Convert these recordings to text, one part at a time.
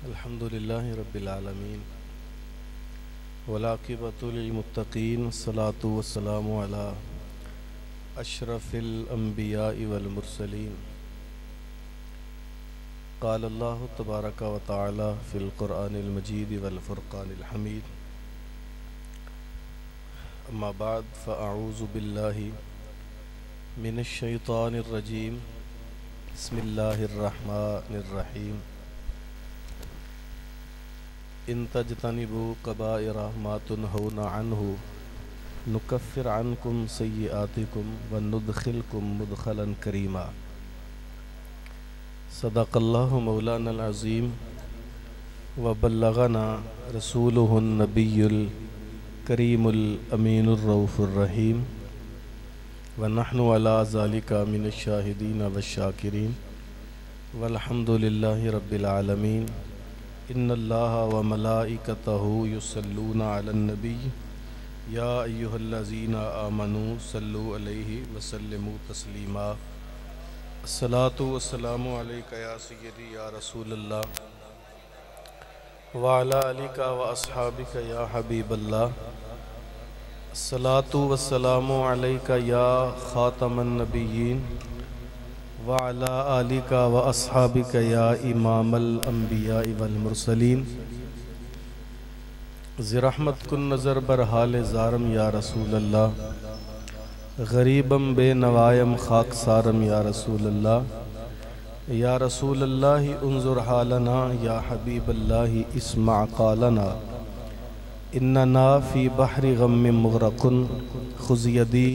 الحمد لله رب العالمين والعاقبة للمتقين والصلاة والسلام على أشرف الأنبياء والمرسلين. قال الله تبارك وتعالى في القرآن المجيد والفرقان الحميد. أما بعد فأعوذ بالله من الشيطان الرجيم. بسم الله الرحمن الرحيم. ان تجتنبوا كبائر ما تنهون عنه نكفر عنكم سيئاتكم وندخلكم مدخلا كريما. صدق الله مولانا العظيم وبلغنا رسوله النبي الكريم الأمين الرؤوف الرحيم ونحن على ذلك من الشاهدين والشاكرين والحمد لله رب العالمين. ان اللہ وملائکتہ یصلون علی النبی یا ایہا الذین آمنوا صلوا علیہ وسلموا تسلیما. الصلاۃ والسلام علیک یا سیدی یا رسول اللہ وعلی آلک واصحابک یا حبیب اللہ. الصلاۃ والسلام علیک یا خاتم النبیین وعلى آلك وأصحابك يا إمام الأنبياء والمرسلين. زرحمت کن نظر بر حال زارم یا رسول اللہ، غریبم بے نوائم خاک سارم یا رسول اللہ. یا رسول اللہ انظر حالنا، یا حبیب اللہ اسمع قالنا، اننا فی بحر غم مغرق خذ یدی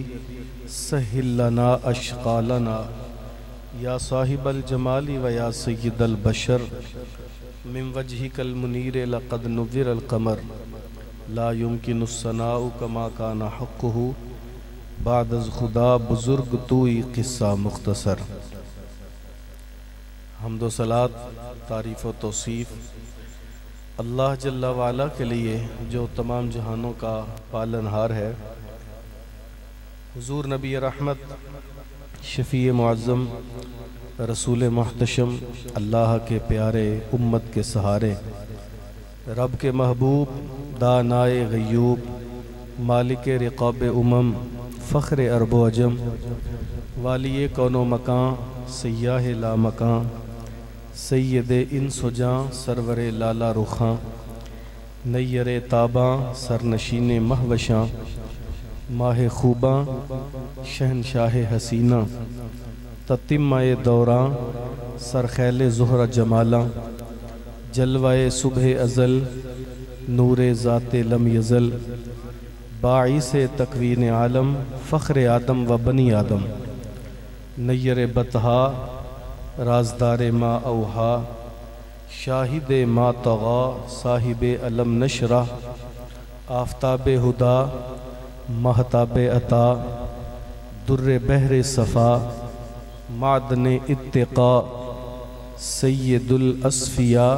سہل لنا اشقالنا. یا صاحب الجمال و یا سید البشر من وجهک المنیر لقد نور القمر لا يمكن الثناء كما كان حقه بعد از خدا بزرگ توئی قصہ مختصر. حمد و صلات، تعریف و توصیف اللہ جل وعلا کے لیے جو تمام جہانوں کا پالنہار ہے. حضور نبی رحمت، شفیع معظم، رسول محتشم، اللہ کے پیارے، امت کے سہارے، رب کے محبوب، دانائے غیوب، مالک رقاب امم، فخر عرب و عجم، والی کون و مکان، سیاہ لا مکان، سید انس و جاں، سرور لالا رخاں، نیر تاباں، سرنشین مہوشاں، ماہ خوباں، شہنشاہ حسینہ، تتمہ دوراں، سرخیل زہر جمالاں، جلوہ صبح ازل، نور ذات لم یزل، باعث تکوین عالم، فخر آدم و بنی آدم، نیر بطہا، رازدار ما اوہا، شاہد ما طغا، صاحب علم نشرہ، آفتاب ہدا، مہتاب عطا، در بحر صفا، معدن اتقاء، سید الاصفیاء،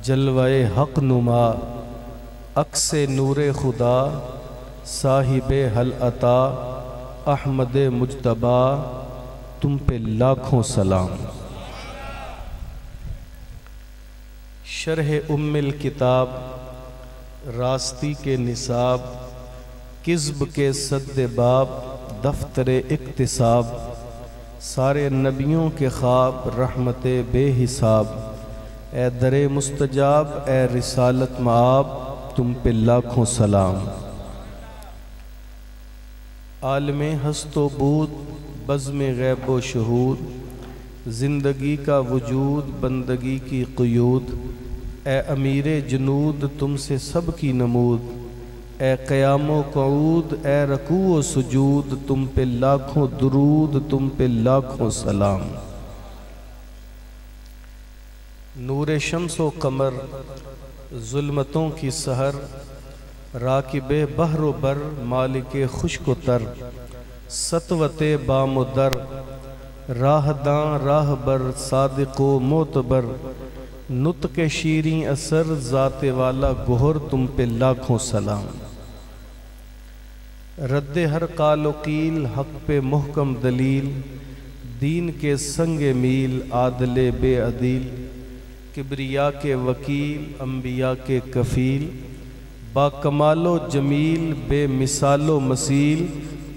جلوہ حق نما، عکس نور خدا، صاحب حل عطا، احمد مجتبی، تم پہ لاکھوں سلام. شرح ام الکتاب، راستی کے نصاب، کذب کے صد باب، دفتر اقتصاب، سارے نبیوں کے خواب، رحمت بے حساب، اے در مستجاب، اے رسالت معاب، تم پہ لاکھوں سلام. عالم ہست و بود، بزم غیب و شہود، زندگی کا وجود، بندگی کی قیود، اے امیر جنود، تم سے سب کی نمود، اے قیام و قعود، اے رکوع و سجود، تم پہ لاکھوں درود، تم پہ لاکھوں سلام. نور شمس و قمر، ظلمتوں کی سحر، راکب بحر و بر، مالک خشک و تر، سطوت بام و در، راہ داں راہ بر، صادق و معتبر، نطق شیریں اثر، ذات والا گہر، تم پہ لاکھوں سلام. رد ہر قال و قیل، حق پہ محکم دلیل، دین کے سنگ میل، عادل بے عدیل، کبریا کے وکیل انبیاء کے کفیل، با کمال و جمیل بے مثال و مثیل،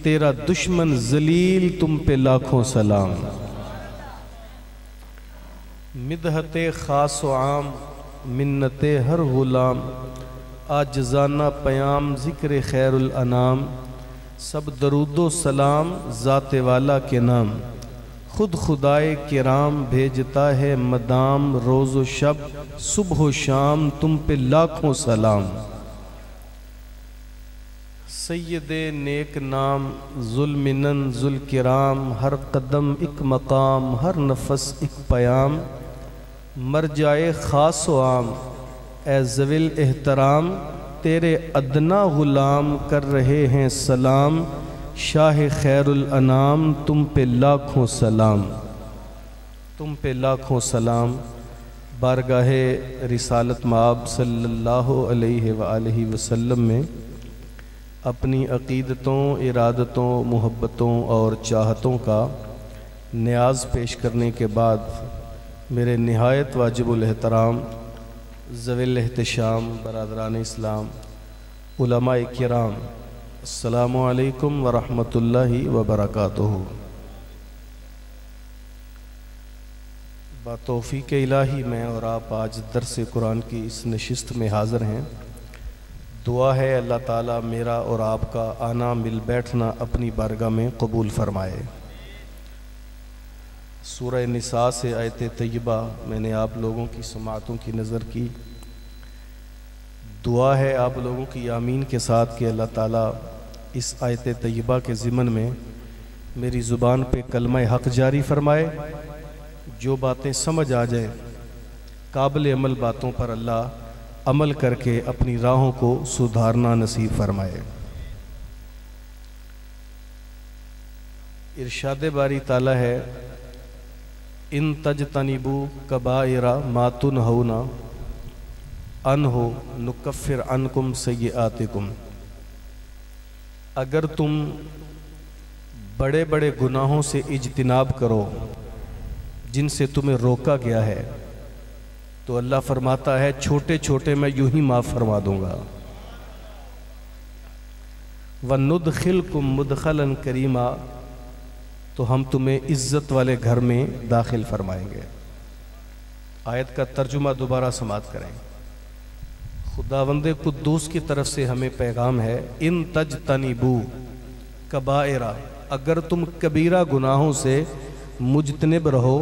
تیرا دشمن ذلیل تم پہ لاکھوں سلام۔ مدحت خاص و عام منت ہر غلام، آجزانہ پیام ذکر خیر الانام، سب درود و سلام ذات والا کے نام، خود خدائے کرام بھیجتا ہے مدام، روز و شب صبح و شام تم پہ لاکھوں سلام۔ سید نیک نام ذوالمنن ذوالکرام، ہر قدم ایک مقام ہر نفس ایک پیام، مرجائے خاص و عام اے ذوی احترام، تیرے ادنا غلام کر رہے ہیں سلام، شاہ خیر الانام تم پہ لاکھوں سلام، تم پہ لاکھوں سلام۔ بارگاہ رسالت مآب صلی اللہ علیہ وآلہ وسلم میں اپنی عقیدتوں، ارادتوں، محبتوں اور چاہتوں کا نیاز پیش کرنے کے بعد میرے نہایت واجب الاحترام ذوی الاحتشام برادران اسلام، علماء کرام، السلام علیکم ورحمۃ اللہ وبرکاتہ۔ بتوفیق الہی میں اور آپ آج درس قرآن کی اس نشست میں حاضر ہیں۔ دعا ہے اللہ تعالیٰ میرا اور آپ کا آنا مل بیٹھنا اپنی بارگاہ میں قبول فرمائے۔ سورہ نساء سے آیت طیبہ میں نے آپ لوگوں کی سماعتوں کی نظر کی۔ دعا ہے آپ لوگوں کی آمین کے ساتھ کہ اللہ تعالیٰ اس آیت طیبہ کے ضمن میں میری زبان پہ کلمہ حق جاری فرمائے، جو باتیں سمجھ آ جائیں قابل عمل باتوں پر اللہ عمل کر کے اپنی راہوں کو سدھارنا نصیب فرمائے۔ ارشاد باری تعالیٰ ہے ان تجتنبوا کبائر ما تنہون عنہ نکفر عنکم سیئاتکم، اگر تم بڑے بڑے گناہوں سے اجتناب کرو جن سے تمہیں روکا گیا ہے تو اللہ فرماتا ہے چھوٹے چھوٹے میں یوں ہی معاف فرما دوں گا۔ وَنُدْخِلْكُمْ مُدْخَلًا كَرِيمًا، تو ہم تمہیں عزت والے گھر میں داخل فرمائیں گے۔ آیت کا ترجمہ دوبارہ سماعت کریں۔ خداوند قدوس کی طرف سے ہمیں پیغام ہے ان تجتنبوا کبائر، اگر تم کبیرہ گناہوں سے مجتنب رہو،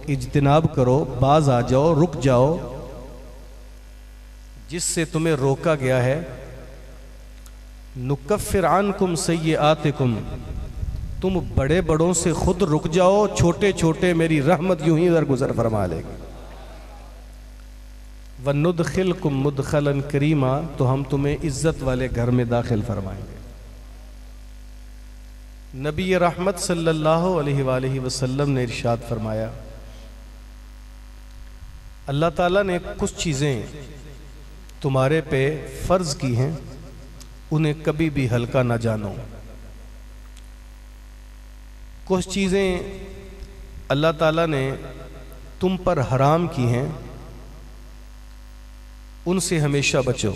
اجتناب کرو، باز آ جاؤ، رک جاؤ جس سے تمہیں روکا گیا ہے، نکفر عنکم سیئاتکم، تم بڑے بڑوں سے خود رک جاؤ، چھوٹے چھوٹے میری رحمت یوں ہی درگزر فرما لے گی۔ وَنُدْخِلْكُمْ مُدْخَلًا كَرِيمًا، تو ہم تمہیں عزت والے گھر میں داخل فرمائیں گے۔ نبی رحمت صلی اللہ علیہ وآلہ وسلم نے ارشاد فرمایا اللہ تعالیٰ نے کچھ چیزیں تمہارے پہ فرض کی ہیں، انہیں کبھی بھی ہلکا نہ جانو۔ کچھ چیزیں اللہ تعالیٰ نے تم پر حرام کی ہیں، ان سے ہمیشہ بچو۔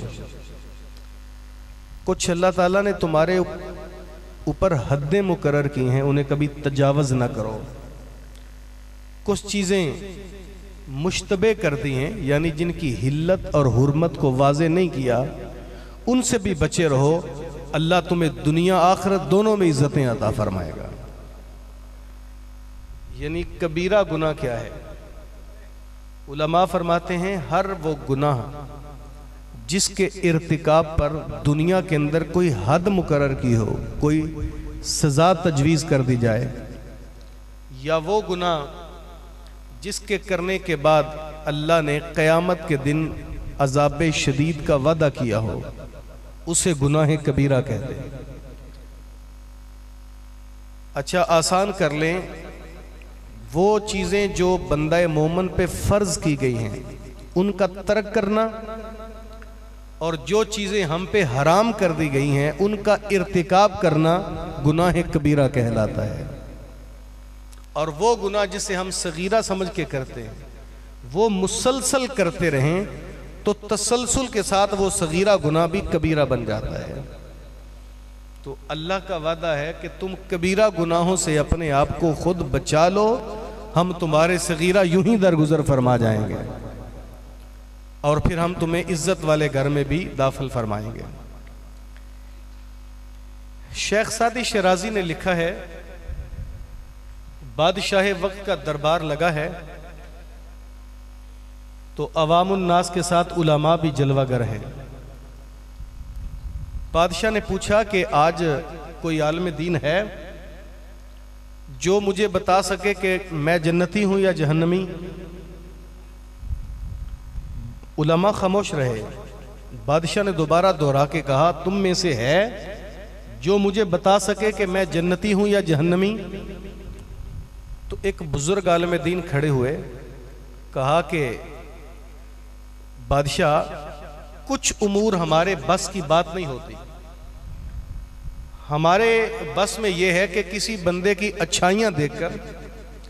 کچھ اللہ تعالیٰ نے تمہارے اوپر حدیں مقرر کی ہیں، انہیں کبھی تجاوز نہ کرو۔ کچھ چیزیں مشتبہ کر دی ہیں، یعنی جن کی حلت اور حرمت کو واضح نہیں کیا، ان سے بھی بچے رہو، اللہ تمہیں دنیا آخرت دونوں میں عزتیں عطا فرمائے گا۔ یعنی کبیرہ گناہ کیا ہے؟ علماء فرماتے ہیں ہر وہ گناہ جس کے ارتکاب پر دنیا کے اندر کوئی حد مقرر کی ہو، کوئی سزا تجویز کر دی جائے، یا وہ گناہ جس کے کرنے کے بعد اللہ نے قیامت کے دن عذاب شدید کا وعدہ کیا ہو، اسے گناہ کبیرہ کہتے ہیں۔ اچھا آسان کر لیں، وہ چیزیں جو بندہ مومن پہ فرض کی گئی ہیں ان کا ترک کرنا، اور جو چیزیں ہم پہ حرام کر دی گئی ہیں ان کا ارتکاب کرنا گناہ کبیرہ کہلاتا ہے۔ اور وہ گناہ جسے ہم صغیرہ سمجھ کے کرتے ہیں، وہ مسلسل کرتے رہیں تو تسلسل کے ساتھ وہ صغیرہ گناہ بھی کبیرہ بن جاتا ہے۔ تو اللہ کا وعدہ ہے کہ تم کبیرہ گناہوں سے اپنے آپ کو خود بچا لو، ہم تمہارے صغیرہ یوں ہی درگزر فرما جائیں گے، اور پھر ہم تمہیں عزت والے گھر میں بھی داخل فرمائیں گے۔ شیخ سعدی شیرازی نے لکھا ہے، بادشاہ وقت کا دربار لگا ہے تو عوام الناس کے ساتھ علماء بھی جلوہ گر ہیں۔ بادشاہ نے پوچھا کہ آج کوئی عالم دین ہے جو مجھے بتا سکے کہ میں جنتی ہوں یا جہنمی؟ علماء خاموش رہے۔ بادشاہ نے دوبارہ دہرا کے کہا، تم میں سے ہے جو مجھے بتا سکے کہ میں جنتی ہوں یا جہنمی؟ تو ایک بزرگ عالم دین کھڑے ہوئے، کہا کہ بادشاہ کچھ امور ہمارے بس کی بات نہیں ہوتی، ہمارے بس میں یہ ہے کہ کسی بندے کی اچھائیاں دیکھ کر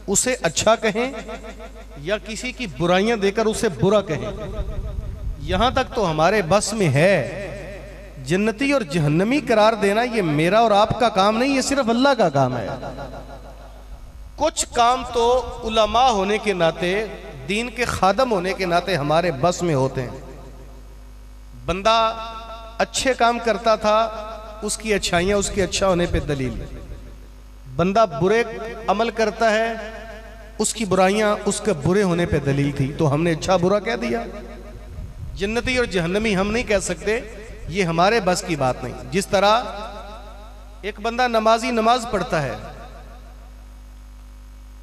اسے اچھا کہیں یا کسی کی برائیاں دیکھ کر اسے برا کہیں، یہاں تک تو ہمارے بس میں ہے۔ جنتی اور جہنمی قرار دینا یہ میرا اور آپ کا کام نہیں، یہ صرف اللہ کا کام ہے۔ کچھ کام تو علماء ہونے کے ناطے، دین کے خادم ہونے کے ناطے ہمارے بس میں ہوتے ہیں۔ بندہ اچھے کام کرتا تھا، اس کی اچھائیاں اس کے اچھا ہونے پہ دلیل، بندہ برے عمل کرتا ہے، اس کی برائیاں اس کے برے ہونے پہ دلیل تھی، تو ہم نے اچھا برا کہہ دیا۔ جنتی اور جہنمی ہم نہیں کہہ سکتے، یہ ہمارے بس کی بات نہیں۔ جس طرح ایک بندہ نمازی نماز پڑھتا ہے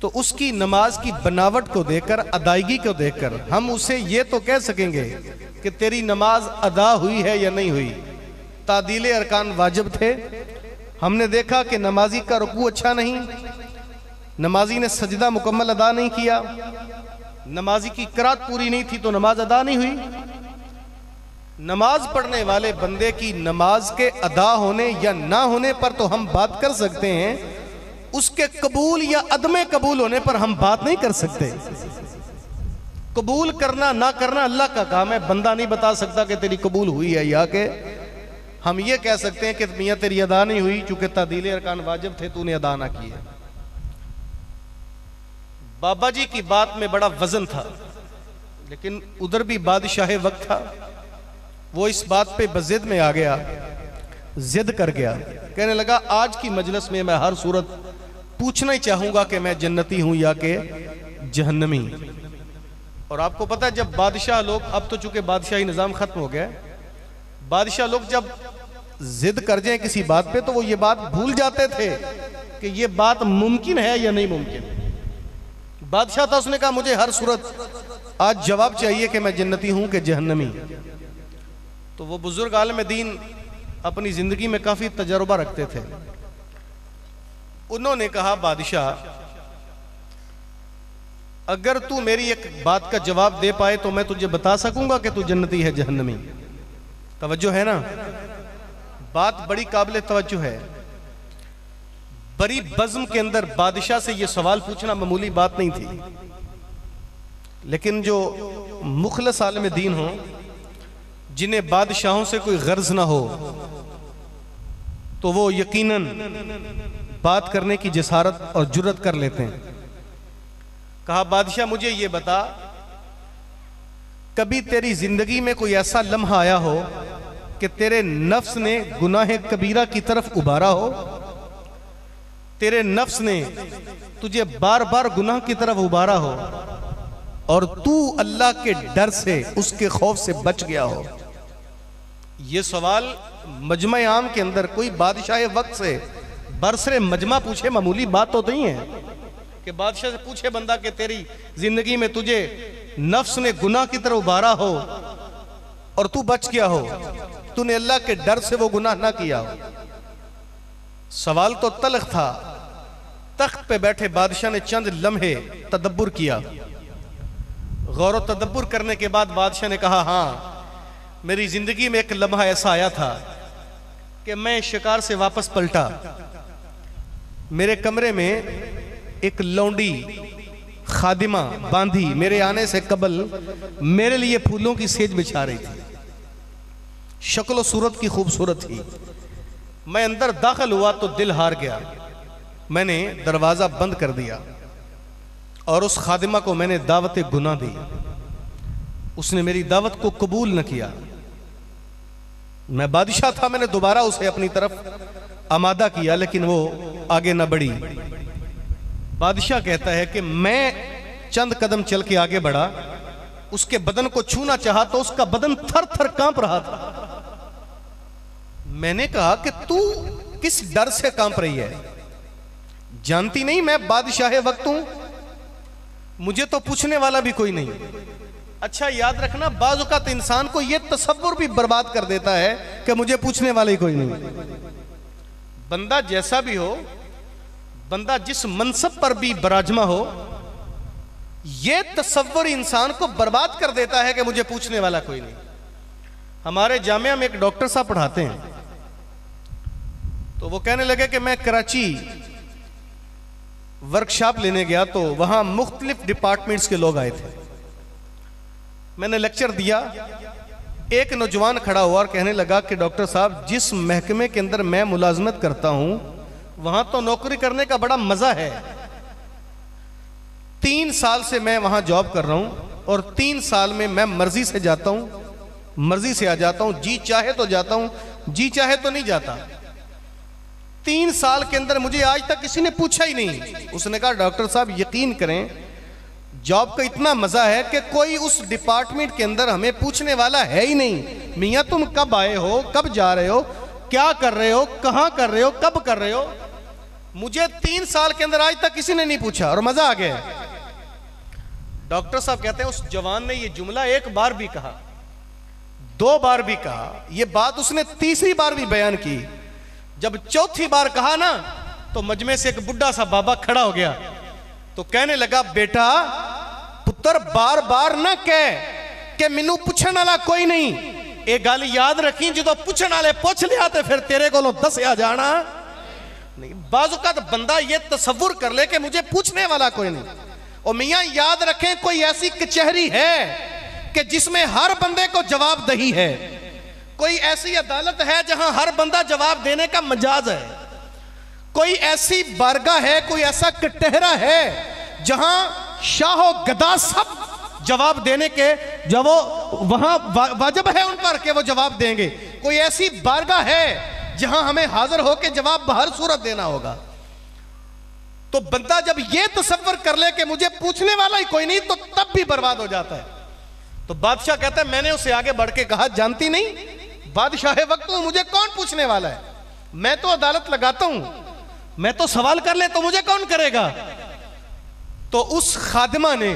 تو اس کی نماز کی بناوٹ کو دیکھ کر، ادائیگی کو دیکھ کر ہم اسے یہ تو کہہ سکیں گے کہ تیری نماز ادا ہوئی ہے یا نہیں ہوئی۔ تعدیل ارکان واجب تھے، ہم نے دیکھا کہ نمازی کا رکوع اچھا نہیں، نمازی نے سجدہ مکمل ادا نہیں کیا، نمازی کی قرات پوری نہیں تھی تو نماز ادا نہیں ہوئی۔ نماز پڑھنے والے بندے کی نماز کے ادا ہونے یا نہ ہونے پر تو ہم بات کر سکتے ہیں، اس کے قبول یا عدم قبول ہونے پر ہم بات نہیں کر سکتے۔ قبول کرنا نہ کرنا اللہ کا کام ہے، بندہ نہیں بتا سکتا کہ تیری قبول ہوئی ہے یا کہ ہم یہ کہہ سکتے ہیں کہ میاں تیری ادا نہیں ہوئی چونکہ تعدیل ارکان واجب تھے، تو نے ادا نہ کی ہے۔ بابا جی کی بات میں بڑا وزن تھا، لیکن ادھر بھی بادشاہ وقت تھا، وہ اس بات پہ بضد میں آ گیا، ضد کر گیا، کہنے لگا آج کی مجلس میں ہر صورت پوچھنا ہی چاہوں گا کہ میں جنتی ہوں یا کہ جہنمی۔ اور آپ کو پتہ ہے جب بادشاہ لوگ، اب تو چونکہ بادشاہی نظام ختم ہو گیا، بادشاہ لوگ جب ضد کر جائیں کسی بات پہ تو وہ یہ بات بھول جاتے تھے کہ یہ بات ممکن ہے یا نہیں ممکن۔ بادشاہ تھا، اس نے کہا مجھے ہر صورت آج جواب چاہیے کہ میں جنتی ہوں کہ جہنمی۔ تو وہ بزرگ عالم دین اپنی زندگی میں کافی تجربہ رکھتے تھے، انہوں نے کہا بادشاہ اگر تو میری ایک بات کا جواب دے پائے تو میں تجھے بتا سکوں گا کہ تو جنتی ہے جہنمی۔ توجہ ہے نا، بات بڑی قابل توجہ ہے۔ بڑی بزم کے اندر بادشاہ سے یہ سوال پوچھنا معمولی بات نہیں تھی، لیکن جو مخلص عالم دین ہوں، جنہیں بادشاہوں سے کوئی غرض نہ ہو، تو وہ یقیناً بات کرنے کی جسارت اور جرات کر لیتے ہیں۔ کہا بادشاہ مجھے یہ بتا، کبھی تیری زندگی میں کوئی ایسا لمحہ آیا ہو کہ تیرے نفس نے گناہ کبیرہ کی طرف ابھارا ہو، تیرے نفس نے تجھے بار بار گناہ کی طرف ابھارا ہو اور تو اللہ کے ڈر سے، اس کے خوف سے بچ گیا ہو؟ یہ سوال مجمع عام کے اندر کوئی بادشاہ وقت سے برسر مجمع پوچھے معمولی بات تو نہیں ہے کہ بادشاہ سے پوچھے بندہ کہ تیری زندگی میں تجھے نفس نے گناہ کی طرف ابھارا ہو اور تو بچ گیا ہو، تو نے اللہ کے ڈر سے وہ گناہ نہ کیا ہو۔ سوال تو تلخ تھا۔ تخت پہ بیٹھے بادشاہ نے چند لمحے تدبر کیا، غور و تدبر کرنے کے بعد بادشاہ نے کہا ہاں میری زندگی میں ایک لمحہ ایسا آیا تھا کہ میں شکار سے واپس پلٹا، میرے کمرے میں ایک لونڈی خادمہ باندھی میرے آنے سے قبل میرے لیے پھولوں کی سیج بچھا رہی تھی، شکل و صورت کی خوبصورت تھی۔ میں اندر داخل ہوا تو دل ہار گیا، میں نے دروازہ بند کر دیا اور اس خادمہ کو میں نے دعوت گناہ دی۔ اس نے میری دعوت کو قبول نہ کیا۔ میں بادشاہ تھا، میں نے دوبارہ اسے اپنی طرف آمادہ کیا، لیکن وہ آگے نہ بڑھی۔ بادشاہ کہتا ہے کہ میں چند قدم چل کے آگے بڑھا، اس کے بدن کو چھونا چاہا تو اس کا بدن تھر تھر کانپ رہا تھا۔ میں نے کہا کہ تو کس ڈر سے کانپ رہی ہے؟ جانتی نہیں میں بادشاہ وقت ہوں، مجھے تو پوچھنے والا بھی کوئی نہیں۔ اچھا یاد رکھنا، بعض اوقات انسان کو یہ تصور بھی برباد کر دیتا ہے کہ مجھے پوچھنے والا ہی کوئی نہیں۔ بندہ جیسا بھی ہو، بندہ جس منصب پر بھی براجمہ ہو، یہ تصور انسان کو برباد کر دیتا ہے کہ مجھے پوچھنے والا کوئی نہیں۔ ہمارے جامعہ میں ایک ڈاکٹر صاحب پڑھاتے ہیں، تو وہ کہنے لگے کہ میں کراچی ورکشاپ لینے گیا تو وہاں مختلف ڈپارٹمنٹس کے لوگ آئے تھے۔ میں نے لیکچر دیا، ایک نوجوان کھڑا ہوا اور کہنے لگا کہ ڈاکٹر صاحب جس محکمے کے اندر میں ملازمت کرتا ہوں وہاں تو نوکری کرنے کا بڑا مزہ ہے، 3 سال سے میں وہاں جاب کر رہا ہوں اور 3 سال میں مرضی سے جاتا ہوں، مرضی سے آ جاتا ہوں، جی چاہے تو جاتا ہوں، جی چاہے تو نہیں جاتا۔ 3 سال کے اندر مجھے آج تک کسی نے پوچھا ہی نہیں۔ اس نے کہا ڈاکٹر صاحب یقین کریں جاب کا اتنا مزہ ہے کہ کوئی اس ڈپارٹمنٹ کے اندر ہمیں پوچھنے والا ہے ہی نہیں، میاں تم کب آئے ہو، کب جا رہے ہو، کیا کر رہے ہو، کہاں کر رہے ہو، کب کر رہے ہو۔ مجھے 3 سال کے اندر آج تک کسی نے نہیں پوچھا اور مزہ آ گیا۔ ڈاکٹر صاحب کہتے ہیں اس جوان نے یہ جملہ 1 بار بھی کہا، 2 بار بھی کہا، یہ بات اس نے 3ری بار بھی بیان کی۔ جب 4تھی بار کہا نا تو مجمع سے ایک بڈھا سا بابا کھڑا ہو گیا تو کہنے لگا بیٹا پتر بار بار نہ کہہ کہ مینوں پوچھن والا کوئی نہیں، ایک گل یاد رکھیں جدو پوچھن والے پوچھ لیا تے پھر تیرے کولوں دسیا جانا نہیں۔ بعض اوقات بندہ یہ تصور کر لے کہ مجھے پوچھنے والا کوئی نہیں۔ اور میاں یاد رکھیں کوئی ایسی کچہری ہے کہ جس میں ہر بندے کو جواب دہی ہے، کوئی ایسی عدالت ہے جہاں ہر بندہ جواب دینے کا مجاز ہے، کوئی ایسی بارگاہ ہے، کوئی ایسا کٹہرہ ہے جہاں شاہ و گدا سب جواب دینے کے جو وہاں واجب ہے ان پر کہ وہ جواب دیں گے، کوئی ایسی بارگاہ ہے جہاں ہمیں حاضر ہو کے جواب بہر صورت دینا ہوگا۔ تو بندہ جب یہ تصور کر لے کہ مجھے پوچھنے والا ہی کوئی نہیں تو تب بھی برباد ہو جاتا ہے۔ تو بادشاہ کہتا ہے میں نے اسے آگے بڑھ کے کہا جانتی نہیں بادشاہ وقت ہوں، مجھے کون پوچھنے والا ہے؟ میں تو عدالت لگاتا ہوں، میں تو سوال کر لے تو مجھے کون کرے گا؟ تو اس خادمہ نے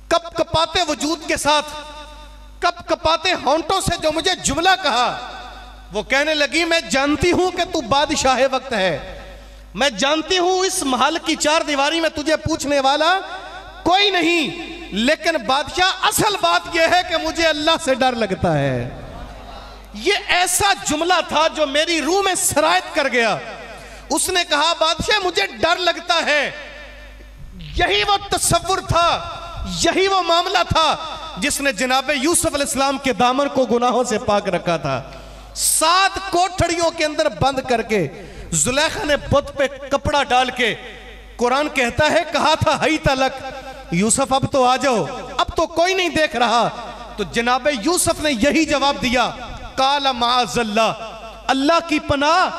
کپ کپاتے وجود کے ساتھ، کپ کپاتے ہونٹوں سے جو مجھے جملہ کہا، وہ کہنے لگی میں جانتی ہوں کہ تو بادشاہ وقت ہے، میں جانتی ہوں اس محل کی 4 دیواری میں تجھے پوچھنے والا کوئی نہیں، لیکن بادشاہ اصل بات یہ ہے کہ مجھے اللہ سے ڈر لگتا ہے۔ یہ ایسا جملہ تھا جو میری روح میں سرایت کر گیا۔ اس نے کہا بادشاہ مجھے ڈر لگتا ہے۔ یہی وہ تصور تھا، یہی وہ معاملہ تھا جس نے جناب یوسف علیہ السلام کے دامن کو گناہوں سے پاک رکھا تھا۔ 7 کوٹھڑیوں کے اندر بند کر کے زلیخا نے بت پہ کپڑا ڈال کے، قرآن کہتا ہے کہا تھا ہی تلک یوسف اب تو آ جاؤ، اب تو کوئی نہیں دیکھ رہا۔ تو جناب یوسف نے یہی جواب دیا قال معاذ اللہ، اللہ کی پناہ،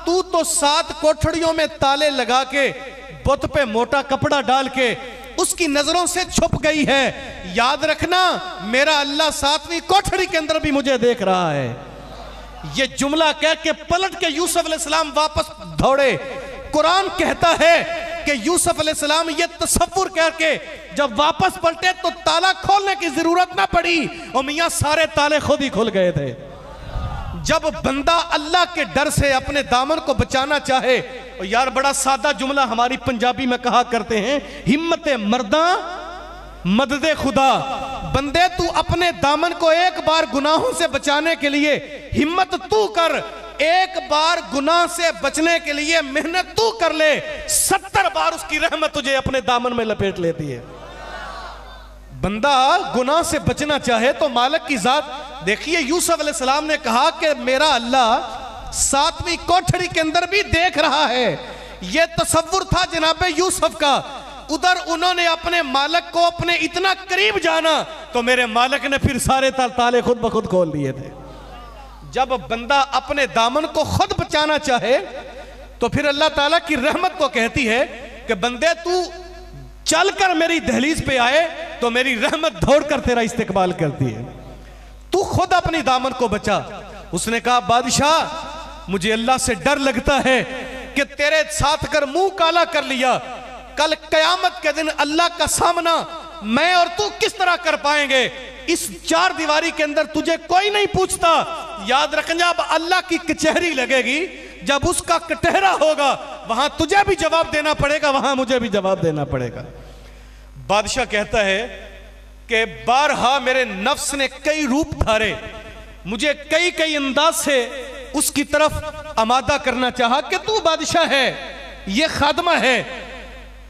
تو 7 کوٹھڑیوں میں تالے لگا کے بت پہ موٹا کپڑا ڈال کے اس کی نظروں سے چھپ گئی ہے، یاد رکھنا میرا اللہ 7ویں کوٹھڑی کے اندر بھی مجھے دیکھ رہا ہے۔ یہ جملہ کہہ کے پلٹ کے یوسف علیہ السلام واپس دوڑے۔ قرآن کہتا ہے کہ یوسف علیہ السلام یہ تصور کر کے جب واپس پلٹے تو تالا کھولنے کی ضرورت نہ پڑی، اور میاں سارے تالے خود ہی کھل گئے تھے۔ جب بندہ اللہ کے ڈر سے اپنے دامن کو بچانا چاہے، اور یار بڑا سادہ جملہ ہماری پنجابی میں کہا کرتے ہیں، ہمت مرداں مدد خدا۔ بندے تو اپنے دامن کو ایک بار گناہوں سے بچانے کے لیے ہمت تو کر، ایک بار گناہ سے بچنے کے لیے محنت تو کر لے، 70 بار اس کی رحمت تجھے اپنے دامن میں لپیٹ لیتی ہے۔ بندہ گناہ سے بچنا چاہے تو مالک کی ذات دیکھیے، یوسف علیہ السلام نے کہا کہ میرا اللہ 7ویں کوٹھڑی کے اندر بھی دیکھ رہا ہے۔ یہ تصور تھا جناب یوسف کا۔ ادھر انہوں نے اپنے مالک کو اپنے اتنا قریب جانا تو میرے مالک نے پھر سارے تالے خود بخود کھول دیے تھے۔ جب بندہ اپنے دامن کو خود بچانا چاہے تو پھر اللہ تعالیٰ کی رحمت کو کہتی ہے کہ بندے تو چل کر میری دہلیز پہ آئے تو میری رحمت دوڑ کر تیرا استقبال کرتی ہے۔ تو خود اپنی دامن کو بچا۔ اس نے کہا بادشاہ مجھے اللہ سے ڈر لگتا ہے کہ تیرے ساتھ کر منہ کالا کر لیا، کل قیامت کے دن اللہ کا سامنا میں اور تو کس طرح کر پائیں گے؟ اس 4 دیواری کے اندر تجھے کوئی نہیں پوچھتا۔ یاد رکھنا جب اللہ کی کچہری لگے گی، جب اس کا کٹہرا ہوگا، وہاں تجھے بھی جواب دینا پڑے گا، وہاں مجھے بھی جواب دینا پڑے گا۔ بادشاہ کہتا ہے کہ بارہا میرے نفس نے کئی روپ دھارے، مجھے کئی انداز سے اس کی طرف آمادہ کرنا چاہا کہ تو بادشاہ ہے، یہ خادمہ ہے،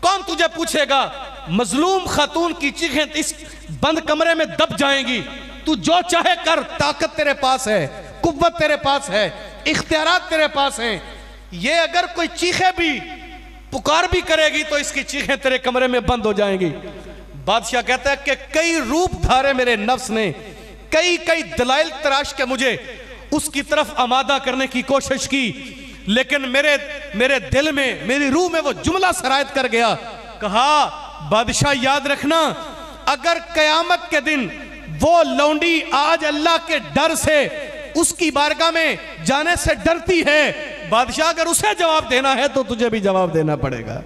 کون تجھے پوچھے گا؟ مظلوم خاتون کی چیخیں اس بند کمرے میں دب جائیں گی، تو جو چاہے کر، طاقت تیرے پاس ہے، قوت تیرے پاس ہے، اختیارات تیرے پاس ہیں۔ یہ اگر کوئی چیخے بھی پکار بھی کرے گی تو اس کی چیخیں تیرے کمرے میں بند ہو جائیں گی۔ بادشاہ کہتا ہے کہ کئی روپ دھارے میرے نفس نے، کئی دلائل تراش کے مجھے اس کی طرف آمادہ کرنے کی کوشش کی، لیکن میرے دل میں، میری روح میں وہ جملہ سرایت کر گیا۔ کہا بادشاہ یاد رکھنا، اگر قیامت کے دن وہ لونڈی آج اللہ کے ڈر سے اس کی بارگاہ میں جانے سے ڈرتی ہے، بادشاہ اگر اسے جواب دینا ہے تو تجھے بھی جواب دینا پڑے گا۔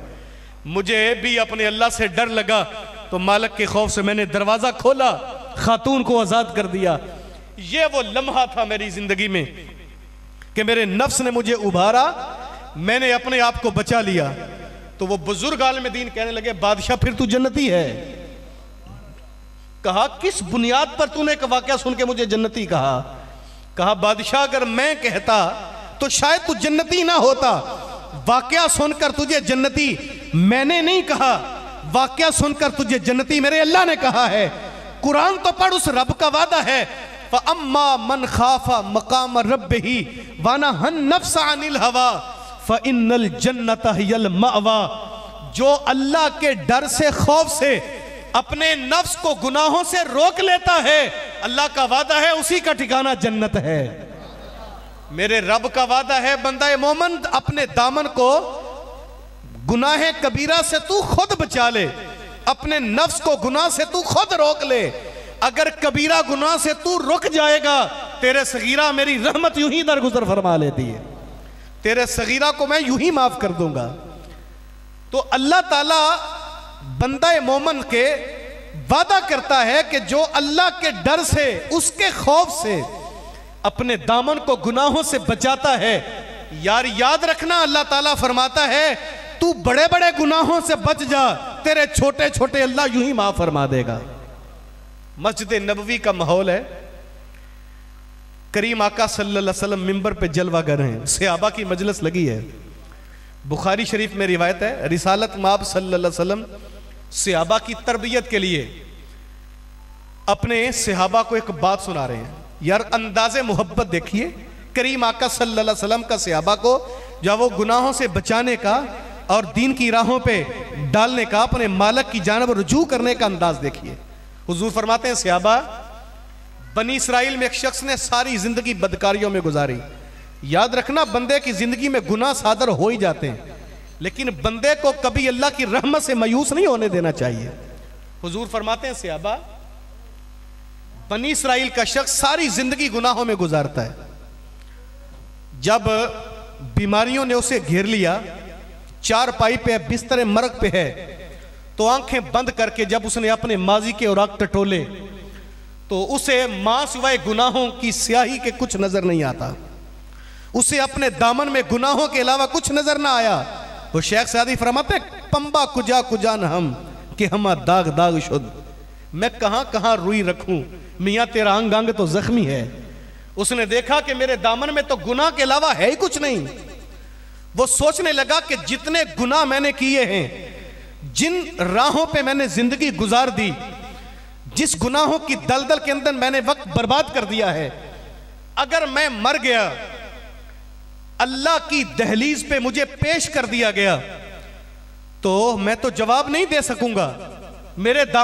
مجھے بھی اپنے اللہ سے ڈر لگا تو مالک کے خوف سے میں نے دروازہ کھولا، خاتون کو آزاد کر دیا۔ یہ وہ لمحہ تھا میری زندگی میں کہ میرے نفس نے مجھے ابھارا، میں نے اپنے آپ کو بچا لیا۔ تو وہ بزرگ عالم دین کہنے لگے بادشاہ پھر تو جنتی ہے۔ کہا کس بنیاد پر تو نے ایک واقعہ سن کے مجھے جنتی کہا؟ کہا بادشاہ اگر میں کہتا تو شاید تو جنتی نہ ہوتا۔ واقعہ سن کر تجھے جنتی میں نے نہیں کہا، واقعہ سن کر تجھے جنتی میرے اللہ نے کہا ہے۔ قرآن تو پڑھ، اس رب کا وعدہ ہے فَأَمَّا مَنْ خَافَ مَقَامَ رَبِّهِ وَنَهَا النَّفْسَ عَنِ الْهَوَىٰ فَإِنَّ الْجَنَّةَ هِيَ الْمَأْوَىٰ، جو اللہ کے ڈر سے، خوف سے اپنے نفس کو گناہوں سے روک لیتا ہے، اللہ کا وعدہ ہے اسی کا ٹھکانہ جنت ہے۔ میرے رب کا وعدہ ہے بندہ مومن اپنے دامن کو گناہ کبیرہ سے تو خود بچا لے، اپنے نفس کو گناہ سے تو خود روک لے۔ اگر کبیرہ گناہ سے تو رک جائے گا، تیرے صغیرہ میری رحمت یوں ہی درگزر فرما لیتی ہے، تیرے صغیرہ کو میں یوں ہی معاف کر دوں گا۔ تو اللہ تعالیٰ بندہ مومن کے وعدہ کرتا ہے کہ جو اللہ کے ڈر سے، اس کے خوف سے اپنے دامن کو گناہوں سے بچاتا ہے، یار یاد رکھنا اللہ تعالیٰ فرماتا ہے تو بڑے بڑے گناہوں سے بچ جا، تیرے چھوٹے چھوٹے اللہ یوں ہی معاف فرما دے گا۔ مسجد نبوی کا ماحول ہے، کریم آقا صلی اللہ علیہ وسلم منبر پہ جلوہ گر ہیں، صحابہ کی مجلس لگی ہے۔ بخاری شریف میں روایت ہے رسالت مآب صلی اللہ علیہ وسلم صحابہ کی تربیت کے لیے اپنے صحابہ کو ایک بات سنا رہے ہیں۔ یار انداز محبت دیکھیے کریم آقا صلی اللہ علیہ وسلم کا صحابہ کو، جب وہ گناہوں سے بچانے کا اور دین کی راہوں پہ ڈالنے کا، اپنے مالک کی جانب رجوع کرنے کا انداز دیکھیے۔ حضور فرماتے ہیں صحابہ، بنی اسرائیل میں ایک شخص نے ساری زندگی بدکاریوں میں گزاری۔ یاد رکھنا بندے کی زندگی میں گناہ صادر ہو ہی جاتے ہیں، لیکن بندے کو کبھی اللہ کی رحمت سے مایوس نہیں ہونے دینا چاہیے۔ حضور فرماتے ہیں صحابہ، بنی اسرائیل کا شخص ساری زندگی گناہوں میں گزارتا ہے، جب بیماریوں نے اسے گھیر لیا، چار پائی پہ بستر مرگ پہ ہے، تو آنکھیں بند کر کے جب اس نے اپنے ماضی کے اوراق ٹٹولے تو اسے ماں سوائے گناہوں کی سیاہی کے کچھ نظر نہیں آتا، اسے اپنے دامن میں گناہوں کے علاوہ کچھ نظر نہ آیا۔ وہ شیخ سعدی فرماتے ہیں پمبا کجا کجا نہ ہم کہ ہما داغ داغ شد، میں کہاں کہاں روئی رکھوں، میاں تیرا انگ انگ تو زخمی ہے۔ اس نے دیکھا کہ میرے دامن میں تو گناہ کے علاوہ ہے ہی کچھ نہیں. وہ سوچنے لگا کہ جتنے گناہ میں نے کیے ہیں، جن راہوں پہ میں نے زندگی گزار دی، جس گناہوں کی دلدل کے اندر میں نے وقت برباد کر دیا ہے، اگر میں مر گیا، اللہ کی دہلیز پہ مجھے پیش کر دیا گیا، تو میں تو جواب نہیں دے سکوں گا.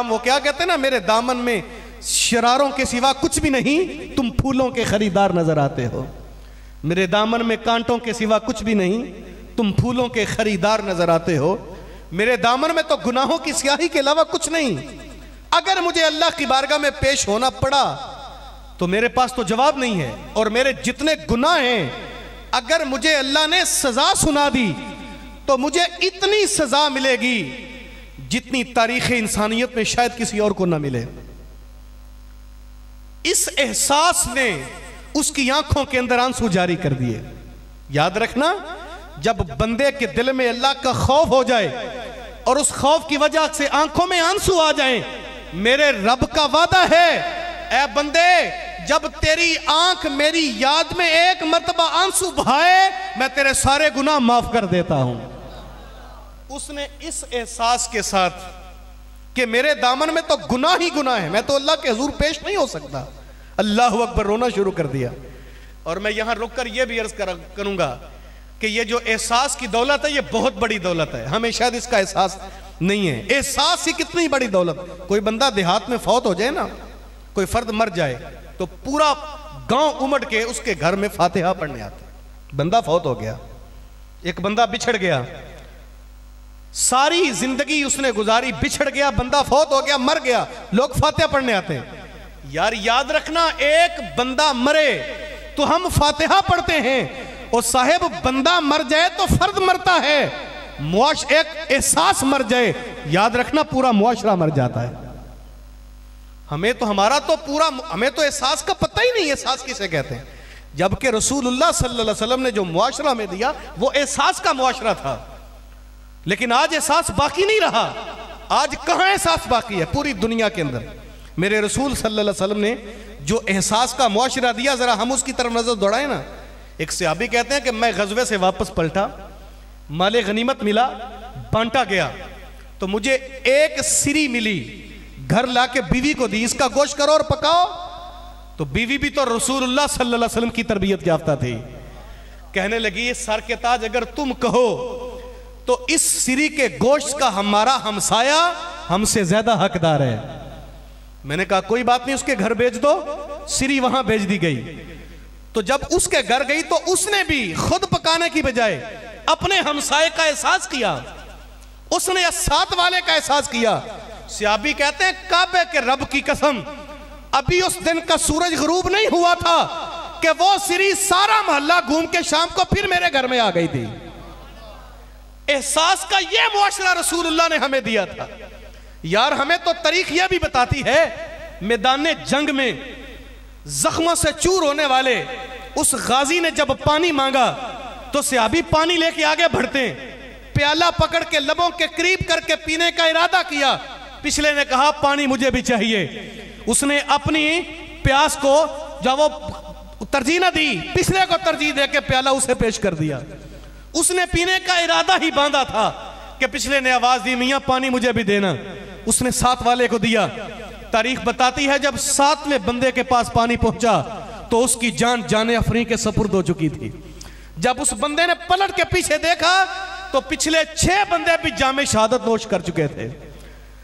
وہ کیا کہتے ہیں نا، میرے دامن میں شراروں کے سوا کچھ بھی نہیں، تم پھولوں کے خریدار نظر آتے ہو. میرے دامن میں کانٹوں کے سوا کچھ بھی نہیں، تم پھولوں کے خریدار نظر آتے ہو. میرے دامن میں تو گناہوں کی سیاہی کے علاوہ کچھ نہیں. اگر مجھے اللہ کی بارگاہ میں پیش ہونا پڑا تو میرے پاس تو جواب نہیں ہے. اور میرے جتنے گناہ ہیں، اگر مجھے اللہ نے سزا سنا دی تو مجھے اتنی سزا ملے گی جتنی تاریخ انسانیت میں شاید کسی اور کو نہ ملے. اس احساس نے اس کی آنکھوں کے اندر آنسو جاری کر دیے. یاد رکھنا، جب بندے کے دل میں اللہ کا خوف ہو جائے اور اس خوف کی وجہ سے آنکھوں میں آنسو آ جائیں، میرے رب کا وعدہ ہے، اے بندے، جب تیری آنکھ میری یاد میں ایک مرتبہ آنسو بہائے، میں تیرے سارے گناہ معاف کر دیتا ہوں. اس نے اس احساس کے ساتھ کہ میرے دامن میں تو گناہ ہی گناہ ہے، میں تو اللہ کے حضور پیش نہیں ہو سکتا، اللہ اکبر رونا شروع کر دیا. اور میں یہاں رک کر یہ بھی عرض کروں گا کہ یہ جو احساس کی دولت ہے، یہ بہت بڑی دولت ہے. ہمیں شاید اس کا احساس نہیں ہے. احساس ہی کتنی بڑی دولت. کوئی بندہ دیہات میں فوت ہو جائے نا، کوئی فرد مر جائے تو پورا گاؤں امٹ کے اس کے گھر میں فاتحہ پڑھنے آتے. بندہ فوت ہو گیا، ایک بندہ بچھڑ گیا، ساری زندگی اس نے گزاری، بچھڑ گیا، بندہ فوت ہو گیا، مر گیا، لوگ فاتحہ پڑھنے آتے ہیں. یار یاد رکھنا، ایک بندہ مرے تو ہم فاتحہ پڑھتے ہیں، اور صاحب بندہ مر جائے تو فرد مرتا ہے، ایک احساس مر جائے، یاد رکھنا پورا معاشرہ مر جاتا ہے. ہمیں تو احساس کا پتہ ہی نہیں، احساس کسے کہتے ہیں. جبکہ رسول اللہ صلی اللہ علیہ وسلم نے جو معاشرہ میں دیا وہ احساس کا معاشرہ تھا. لیکن آج احساس باقی نہیں رہا. آج کہاں احساس باقی ہے پوری دنیا کے اندر؟ میرے رسول صلی اللہ علیہ وسلم نے جو احساس کا معاشرہ دیا، ذرا ہم اس کی طرف نظر دوڑائیں نا. ایک صحابی کہتے ہیں کہ میں غزوے سے واپس پلٹا، مال غنیمت ملا، بانٹا گیا، تو مجھے ایک سری ملی، گھر لا کے بیوی کو دی، اس کا گوشت کرو اور پکاؤ. تو بیوی بھی تو رسول اللہ صلی اللہ علیہ وسلم کی تربیت یافتہ تھی. کہنے لگی، سر کے تاج اگر تم کہو تو اس سری کے گوشت کا ہمارا ہمسایہ ہم سے زیادہ حقدار ہے. میں نے کہا کوئی بات نہیں، اس کے گھر بھیج دو. سری وہاں بھیج دی گئی. تو جب اس کے گھر گئی تو اس نے بھی خود پکانے کی بجائے اپنے ہمسائے کا احساس کیا، اس نے ساتھ والے کا احساس کیا. صحابی کہتے ہیں کعبے کے رب کی قسم، ابھی اس دن کا سورج غروب نہیں ہوا تھا کہ وہ سری سارا محلہ گھوم کے شام کو پھر میرے گھر میں آ گئی تھی. احساس کا یہ معاشرہ رسول اللہ نے ہمیں دیا تھا. یار ہمیں تو تاریخ یہ بھی بتاتی ہے، میدان جنگ میں زخموں سے چور ہونے والے اس غازی نے جب پانی مانگا تو صحابی پانی لے کے آگے بڑھتے ہیں، پیالہ پکڑ کے لبوں کے قریب کر کے پینے کا ارادہ کیا. پچھلے نے کہا پانی مجھے بھی چاہیے. اس نے اپنی پیاس کو جب وہ ترجیح نہ دی، پچھلے کو ترجیح دے کے پیالہ اسے پیش کر دیا. اس نے پینے کا ارادہ ہی باندھا تھا کہ پچھلے نے آواز دی، میاں پانی مجھے بھی دینا. اس نے ساتھ والے کو دیا. تاریخ بتاتی ہے جب ساتویں بندے کے پاس پانی پہنچا تو اس کی جان افرین کے سپرد ہو چکی تھی. جب اس بندے نے پلٹ کے پیچھے دیکھا تو پچھلے 6 بندے بھی جام شہادت نوش کر چکے تھے،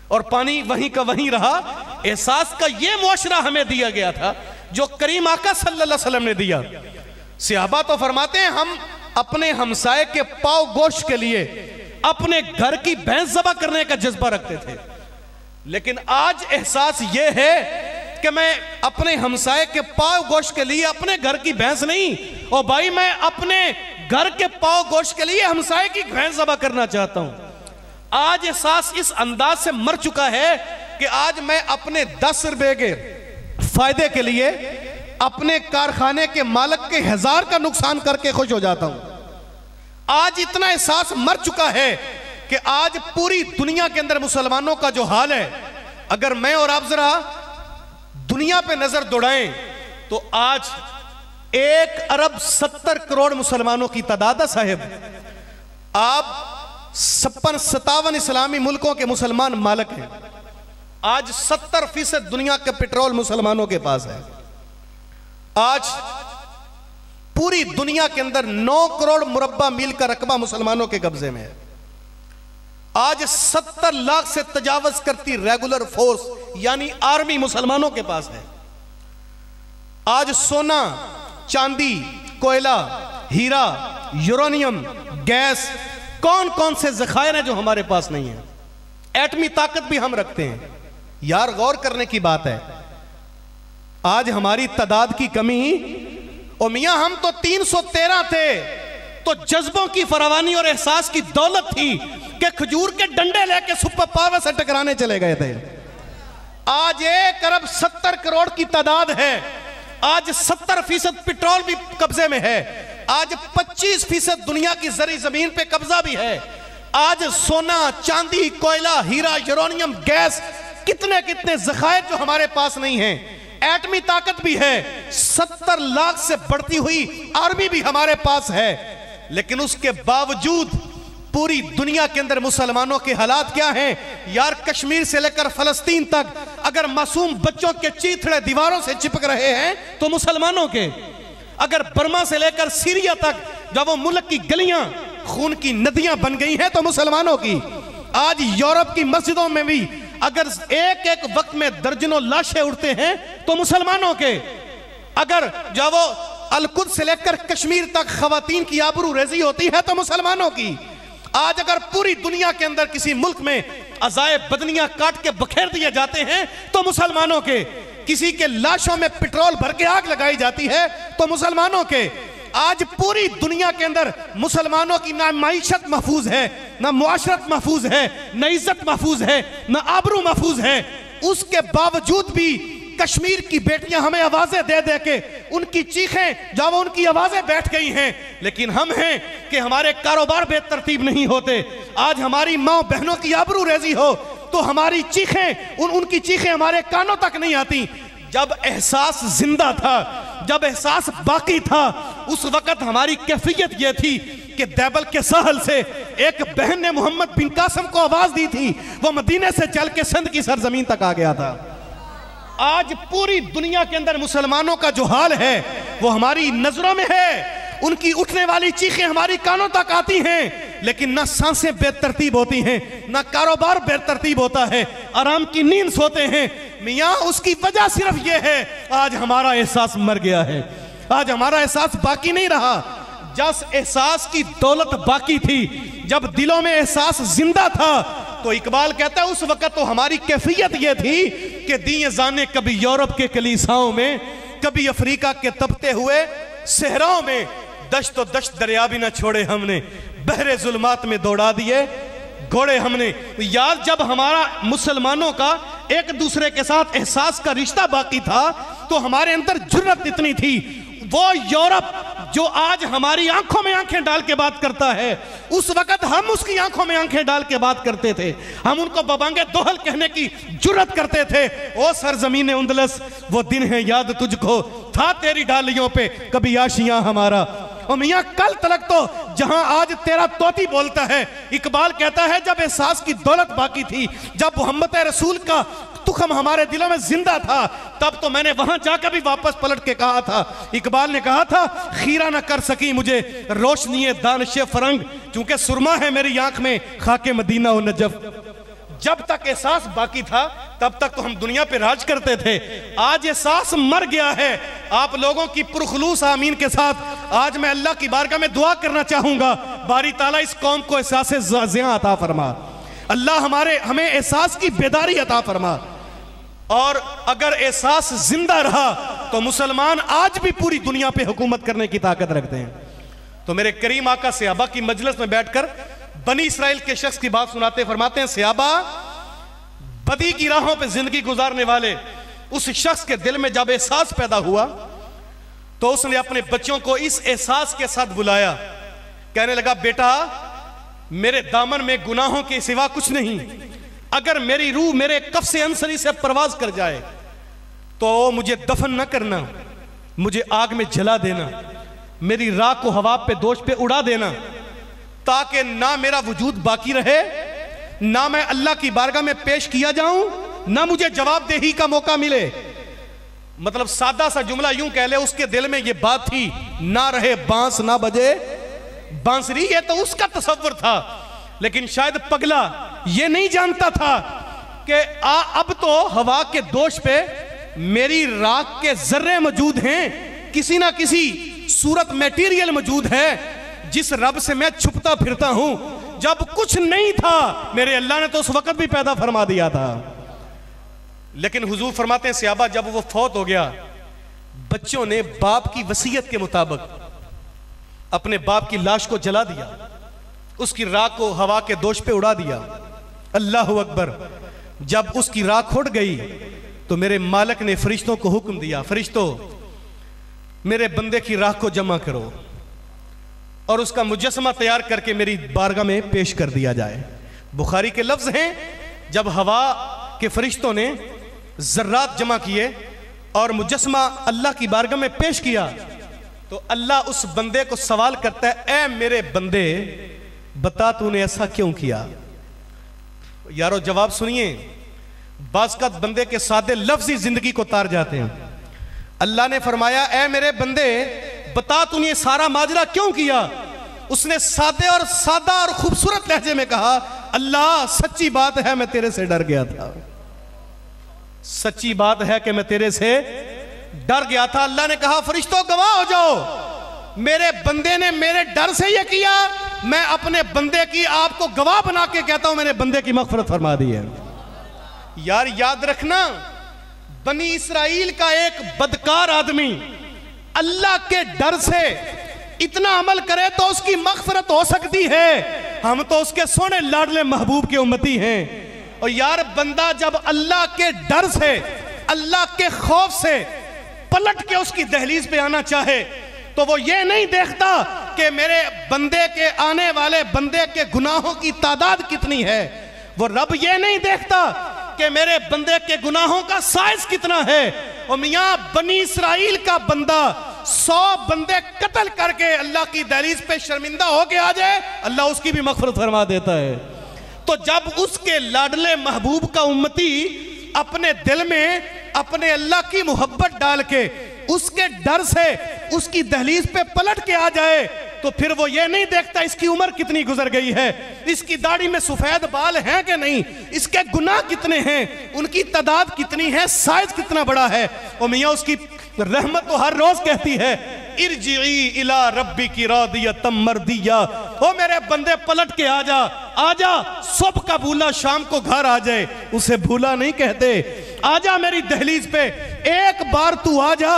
اور پانی وہیں کا وہیں رہا. احساس کا یہ معاشرہ ہمیں دیا گیا تھا جو کریم آقا صلی اللہ علیہ وسلم نے دیا. صحابہ تو فرماتے ہیں ہم اپنے ہمسائے کے پاؤ گوشت کے لیے اپنے گھر کی بھینس ذبح کرنے کا جذبہ رکھتے تھے. لیکن آج احساس یہ ہے کہ میں اپنے ہمسائے کے پاؤ گوشت کے لیے اپنے گھر کی بھینس نہیں، اور بھائی میں اپنے گھر کے پاؤ گوشت کے لیے ہمسائے کی بھینس ذبح کرنا چاہتا ہوں. آج احساس اس انداز سے مر چکا ہے کہ آج میں اپنے 10 روپے کے فائدے کے لیے اپنے کارخانے کے مالک کے 1000 کا نقصان کر کے خوش ہو جاتا ہوں. آج اتنا احساس مر چکا ہے کہ آج پوری دنیا کے اندر مسلمانوں کا جو حال ہے، اگر میں اور آپ ذرا دنیا پہ نظر دوڑائیں تو آج 1.70 کروڑ مسلمانوں کی تعداد ہے صاحب. آپ 57 اسلامی ملکوں کے مسلمان مالک ہیں. آج 70% دنیا کا پیٹرول مسلمانوں کے پاس ہے. آج پوری دنیا کے اندر 9 کروڑ مربع میل کا رقبہ مسلمانوں کے قبضے میں ہے. آج 70 لاکھ سے تجاوز کرتی ریگولر فورس یعنی آرمی مسلمانوں کے پاس ہے. آج سونا، چاندی، کوئلہ، ہیرا، یورانیم، گیس، کون سے ذخائر ہیں جو ہمارے پاس نہیں ہیں. ایٹمی طاقت بھی ہم رکھتے ہیں. یار غور کرنے کی بات ہے. آج ہماری تعداد کی کمی، اور میاں ہم تو 313 تھے تو جذبوں کی فراوانی اور احساس کی دولت تھی کہ کھجور کے ڈنڈے لے کے سپر پاور سے ٹکرانے چلے گئے تھے. آج 1.70 کروڑ کی تعداد ہے. آج 70% پیٹرول بھی قبضے میں ہے. آج 25% دنیا کی زرعی زمین پہ قبضہ بھی ہے. آج سونا، چاندی، کوئلہ، ہیرا، یورانیم، گیس، کتنے ذخائر جو ہمارے پاس نہیں ہیں. ایٹمی طاقت بھی ہے. 70 لاکھ سے بڑھتی ہوئی آرمی بھی ہمارے پاس ہے. لیکن اس کے باوجود پوری دنیا کے اندر مسلمانوں کے حالات کیا ہیں؟ یار کشمیر سے لے کر فلسطین تک اگر معصوم بچوں کے چیتھڑے دیواروں سے چپک رہے ہیں تو مسلمانوں کے. اگر برما سے لے کر سیریا تک جب وہ ملک کی گلیاں خون کی ندیاں بن گئی ہیں تو مسلمانوں کی. آج یورپ کی مسجدوں میں بھی اگر ایک وقت میں درجنوں لاشیں اڑتے ہیں تو مسلمانوں کے. اگر جب وہ القدس سے لے کر کشمیر تک خواتین کی آبرو ریزی ہوتی ہے تو مسلمانوں کی. آج اگر پوری دنیا کے اندر کسی ملک میں عزائے بدنیاں کاٹ کے بکھیر دیے جاتے ہیں تو مسلمانوں کے. کسی کے لاشوں میں پٹرول بھر کے آگ لگائی جاتی ہے تو مسلمانوں کے. آج پوری دنیا کے اندر مسلمانوں کی نہ معیشت محفوظ ہے، نہ معاشرت محفوظ ہے، نہ عزت محفوظ ہے، نہ آبرو محفوظ ہے. اس کے باوجود بھی کشمیر کی بیٹیاں ہمیں آوازیں دے دے کے ان کی چیخیں جب ان کی آوازیں بیٹھ گئی ہیں. لیکن ہم ہیں کہ ہمارے کاروبار بے ترتیب نہیں ہوتے. آج ہماری ماں بہنوں کی آبرو ریزی ہو تو ہماری چیخیں ان کی چیخیں ہمارے کانوں تک نہیں آتی. جب احساس زندہ تھا، جب احساس باقی تھا، اس وقت ہماری کیفیت یہ تھی کہ دیبل کے ساحل سے ایک بہن نے محمد بن قاسم کو آواز دی تھی. وہ مدینے سے چل کے سندھ کی سرزمین تک آ گیا تھا. آج پوری دنیا کے اندر مسلمانوں کا جو حال ہے وہ ہماری نظروں میں ہے. ان کی اٹھنے والی چیخیں ہماری کانوں تک آتی ہیں لیکن نہ سانسیں بے ترتیب ہوتی ہیں، نہ کاروبار بے ترتیب ہوتا ہے، آرام کی نیند سوتے ہیں. میاں اس کی وجہ صرف یہ ہے آج ہمارا احساس مر گیا ہے. آج ہمارا احساس باقی نہیں رہا. جس احساس کی دولت باقی تھی، جب دلوں میں احساس زندہ تھا تو اقبال کہتا ہے اس وقت تو ہماری کیفیت یہ تھی کہ دیئے زانے کبھی یورپ کے کلیساؤں میں، کبھی افریقہ کے تپتے ہوئے صحراؤں میں. دشت و دشت دریا بھی نہ چھوڑے ہم نے، بحر ظلمات میں دوڑا دیے گھوڑے ہم نے. یار جب ہمارا مسلمانوں کا ایک دوسرے کے ساتھ احساس کا رشتہ باقی تھا تو ہمارے اندر جرت اتنی تھی. وہ یورپ جو آج ہماری آنکھوں میں آنکھیں ڈال کے بات کرتا ہے، اس وقت ہم اس کی آنکھوں میں آنکھیں ڈال کے بات کرتے تھے. ہم ان کو ببانگے دوہل کہنے کی جرت کرتے تھے. او سرزمین اندلس وہ دن ہے یاد تجھ کو، تھا تیری ڈالیوں پہ کبھی آشیاں ہمارا. اور میاں کل تلک تو جہاں آج تیرا طوطی بولتا ہے، اقبال کہتا ہے جب احساس کی دولت باقی تھی، جب محمد رسول کا تخم ہمارے دلوں میں زندہ تھا، تب تو میں نے وہاں جا کر بھی واپس پلٹ کے کہا تھا. اقبال نے کہا تھا خیرہ نہ کر سکی مجھے روشنی دانش فرنگ، چونکہ سرما ہے میری آنکھ میں خاک مدینہ و نجف. جب تک احساس باقی تھا تب تک تو ہم دنیا پہ راج کرتے تھے. آج احساس مر گیا ہے. آپ لوگوں کی پرخلوص آمین کے ساتھ آج میں اللہ کی بارگاہ میں دعا کرنا چاہوں گا، باری تعالیٰ اس قوم کو احساس زیاں عطا فرما. اللہ ہمیں احساس کی بیداری عطا فرما. اور اگر احساس زندہ رہا تو مسلمان آج بھی پوری دنیا پہ حکومت کرنے کی طاقت رکھتے ہیں. تو میرے کریم آقا صحابہ کی مجلس میں بیٹھ کر بنی اسرائیل کے شخص کی بات سناتے فرماتے ہیں صحابہ بدی کی راہوں پہ زندگی گزارنے والے اس شخص کے دل میں جب احساس پیدا ہوا تو اس نے اپنے بچوں کو اس احساس کے ساتھ بلایا. کہنے لگا بیٹا میرے دامن میں گناہوں کے سوا کچھ نہیں. اگر میری روح میرے کف سے انسری سے پرواز کر جائے تو مجھے دفن نہ کرنا، مجھے آگ میں جلا دینا، میری راہ کو ہوا پہ دوش پہ اڑا دینا، تاکہ نہ میرا وجود باقی رہے، نہ میں اللہ کی بارگاہ میں پیش کیا جاؤں، نہ مجھے جواب دہی کا موقع ملے۔ مطلب سادہ سا جملہ یوں کہہ لے، اس کے دل میں یہ بات تھی، نہ رہے بانس نہ بجے بانسری، یہ تو اس کا تصور تھا۔ لیکن شاید پگلا یہ نہیں جانتا تھا کہ اب تو ہوا کے دوش پہ میری راکھ کے ذرے موجود ہیں، کسی نہ کسی صورت میٹیریل موجود ہے جس رب سے میں چھپتا پھرتا ہوں۔ جب کچھ نہیں تھا میرے اللہ نے تو اس وقت بھی پیدا فرما دیا تھا۔ لیکن حضور فرماتے ہیں صحابہ جب وہ فوت ہو گیا، بچوں نے باپ کی وصیت کے مطابق اپنے باپ کی لاش کو جلا دیا، اس کی راکھ کو ہوا کے دوش پہ اڑا دیا۔ اللہ اکبر۔ جب اس کی راکھ اڑ گئی تو میرے مالک نے فرشتوں کو حکم دیا، فرشتوں میرے بندے کی راکھ کو جمع کرو اور اس کا مجسمہ تیار کر کے میری بارگاہ میں پیش کر دیا جائے۔ بخاری کے لفظ ہیں جب ہوا کے فرشتوں نے ذرات جمع کیے اور مجسمہ اللہ کی بارگاہ میں پیش کیا تو اللہ اس بندے کو سوال کرتا ہے، اے میرے بندے بتا تو نے ایسا کیوں کیا؟ یارو جواب سنیے، بعض کا بندے کے سادے لفظی زندگی کو تار جاتے ہیں۔ اللہ نے فرمایا اے میرے بندے بتا تو نے سارا ماجرا کیوں کیا؟ اس نے سادے اور سادہ اور خوبصورت لہجے میں کہا، اللہ سچی بات ہے میں تیرے سے ڈر گیا تھا، سچی بات ہے کہ میں تیرے سے ڈر گیا تھا۔ اللہ نے کہا فرشتوں گواہ ہو جاؤ، میرے بندے نے میرے ڈر سے یہ کیا، میں اپنے بندے کی آپ کو گواہ بنا کے کہتا ہوں میرے بندے کی مغفرت فرما دی ہے۔ یار یاد رکھنا، بنی اسرائیل کا ایک بدکار آدمی اللہ کے ڈر سے اتنا عمل کرے تو اس کی مغفرت ہو سکتی ہے۔ ہم تو اس کے سونے لاڈلے محبوب کے امتی ہیں۔ اور یار بندہ جب اللہ کے ڈر سے، اللہ کے خوف سے پلٹ کے اس کی دہلیز پہ آنا چاہے تو وہ یہ نہیں دیکھتا کہ میرے بندے کے آنے والے بندے کے گناہوں کی تعداد کتنی ہے، وہ رب یہ نہیں دیکھتا کہ میرے بندے کے گناہوں کا سائز کتنا ہے۔ اور میاں بنی اسرائیل کا بندہ 100 بندے قتل کر کے اللہ کی دہلیز پہ شرمندہ ہو کے آ جائے، اللہ اس کی بھی مغفرت فرما دیتا ہے۔ تو جب اس کے لاڈلے محبوب کا امتی اپنے دل میں اپنے اللہ کی محبت ڈال کے اس کے ڈر سے اس کی دہلیز پہ پلٹ کے آ جائے تو پھر وہ یہ نہیں دیکھتا اس کی عمر کتنی گزر گئی ہے، اس کی داڑھی میں سفید بال ہیں کہ نہیں، اس کے گناہ کتنے ہیں، ان کی تعداد کتنی ہے، سائز کتنا بڑا ہے۔ اور میاں اس کی رحمت تو ہر روز کہتی ہے ارجعی الی ربک راضیۃ مرضیہ، او میرے بندے پلٹ کے آ جا، صبح کا بھولا شام کو گھر آ جائے، اسے بھولا نہیں کہتے۔ آ جا میری دہلیز پہ، ایک بار تو آ جا،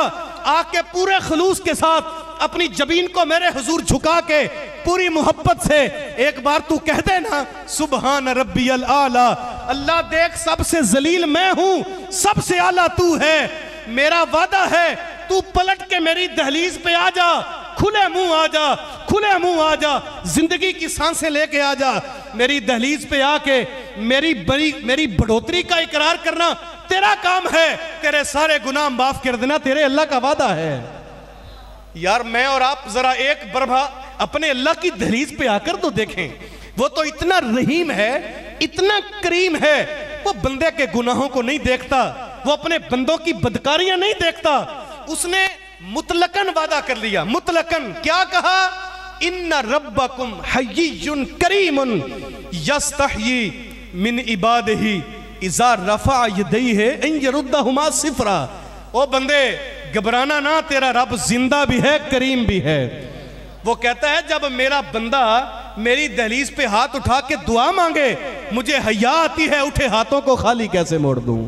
آ کے پورے خلوص کے ساتھ اپنی جبین کو میرے حضور جھکا کے پوری محبت سے ایک بار تو کہہ دے نا سبحان ربی العالی، اللہ دیکھ سب سے ذلیل میں ہوں، سب سے اعلیٰ تو ہے، میرا وعدہ ہے تو پلٹ کے میری دہلیز پہ آ جا، کھلے منہ آ جا، کھلے منہ آ جا، زندگی کی سانسیں لے کے آ جا، میری دہلیز پہ آ کے میری بڑھوتری کا اقرار کرنا تیرا کام ہے، تیرے سارے گناہ معاف کر دینا تیرے اللہ کا وعدہ ہے۔ یار میں اور آپ ذرا ایک بربھا اپنے اللہ کی دہلیز پہ آ کر تو دیکھیں، وہ تو اتنا رحیم ہے، اتنا کریم ہے، وہ بندے کے گناہوں کو نہیں دیکھتا، وہ اپنے بندوں کی بدکاریاں نہیں دیکھتا، اس نے مطلقاً وعدہ کر لیا، مطلقاً کیا کہا، ان ربکم حیی کریم یستحیی من عبادہ اذا رفع یدیہ ان یردہما صفرا۔ او بندے گھبرانا نہ، تیرا رب زندہ بھی ہے کریم بھی ہے۔ وہ کہتا ہے جب میرا بندہ میری دہلیز پہ ہاتھ اٹھا کے دعا مانگے مجھے حیا آتی ہے اٹھے ہاتھوں کو خالی کیسے موڑ دوں۔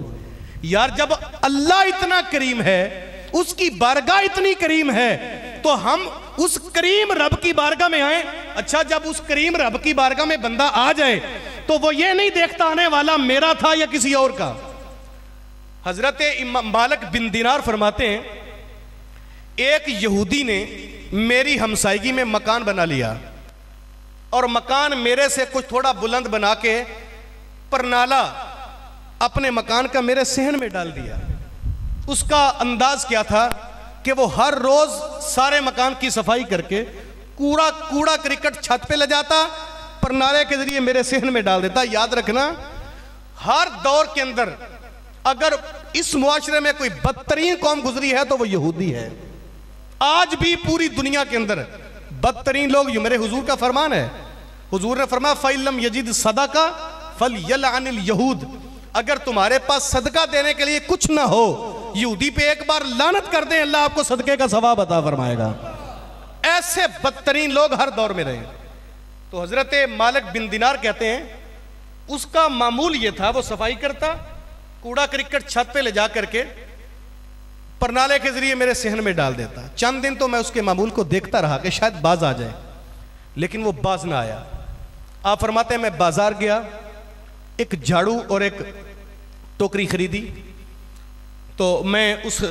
یار جب اللہ اتنا کریم ہے، اس کی بارگاہ اتنی کریم ہے تو ہم اس کریم رب کی بارگاہ میں آئیں۔ اچھا جب اس کریم رب کی بارگاہ میں بندہ آ جائے تو وہ یہ نہیں دیکھتا آنے والا میرا تھا یا کسی اور کا۔ حضرت امام مالک بن دینار فرماتے ہیں ایک یہودی نے میری ہمسائیگی میں مکان بنا لیا اور مکان میرے سے کچھ تھوڑا بلند بنا کے پرنالا اپنے مکان کا میرے صحن میں ڈال دیا۔ اس کا انداز کیا تھا، کہ وہ ہر روز سارے مکان کی صفائی کر کے کوڑا کرکٹ چھت پہ لے جاتا، پرنالے کے ذریعے میرے صحن میں ڈال دیتا۔ یاد رکھنا، ہر دور کے اندر اگر اس معاشرے میں کوئی بدترین قوم گزری ہے تو وہ یہودی ہے۔ آج بھی پوری دنیا کے اندر بدترین لوگ، یہ میرے حضور کا فرمان ہے، حضور نے فرمایا فَإِن لَّمْ يَجِدْ صَدَقَةً فَلْيَلْعَنِ الْيَهُودَ، اگر تمہارے پاس صدقہ دینے کے لیے کچھ نہ ہو، یہودی پہ ایک بار لعنت کر دیں، اللہ آپ کو صدقے کا ثواب عطا فرمائے گا۔ ایسے بدترین لوگ ہر دور میں رہے۔ تو حضرت مالک بن دینار کہتے ہیں اس کا معمول یہ تھا، وہ صفائی کرتا، کوڑا کرکٹ چھت پہ لے جا کر کے پرنالے کے ذریعے میرے صحن میں ڈال دیتا۔ چند دن تو میں اس کے معمول کو دیکھتا رہا کہ شاید باز آ جائے، لیکن وہ باز نہ آیا۔ آپ فرماتے ہیں میں بازار گیا، ایک جھاڑو اور ایک ٹوکری خریدی، تو میں اس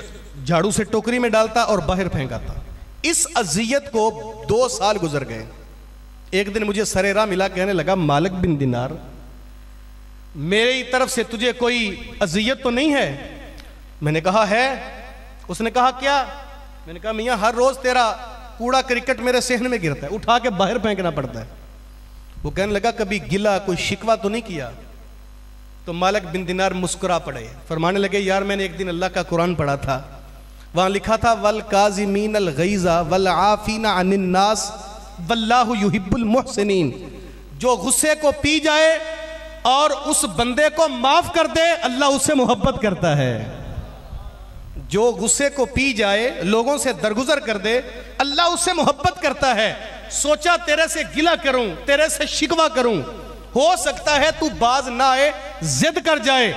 جھاڑو سے ٹوکری میں ڈالتا اور باہر پھینکا تھا۔ اس اذیت کو 2 سال گزر گئے۔ ایک دن مجھے سر راہ ملا، کہنے لگا مالک بن دینار، میری طرف سے تجھے کوئی اذیت تو نہیں ہے؟ میں نے کہا ہے۔ اس نے کہا کیا؟ میں نے کہا میاں ہر روز تیرا کوڑا کرکٹ میرے صحن میں گرتا ہے، اٹھا کے باہر پھینکنا پڑتا ہے۔ وہ کہنے لگا کبھی گلا کوئی شکوہ تو نہیں کیا؟ تو مالک بن دینار مسکرا پڑے، فرمانے لگے یار میں نے ایک دن اللہ کا قرآن پڑھا تھا، وہاں لکھا تھا وَالْقَاظِمِينَ الْغَيْظَ وَالْعَافِينَ عَنِ النَّاسِ وَاللَّهُ يُحِبُّ الْمُحْسِنِينَ، جو غصے کو پی جائے اور اس بندے کو معاف کر دے، اللہ اس سے محبت کرتا ہے۔ جو غصے کو پی جائے، لوگوں سے درگزر کر دے، اللہ اس سے محبت کرتا ہے۔ سوچا تیرے سے گلہ کروں، تیرے سے شکوہ کروں، ہو سکتا ہے تو باز نہ آئے، ضد کر جائے۔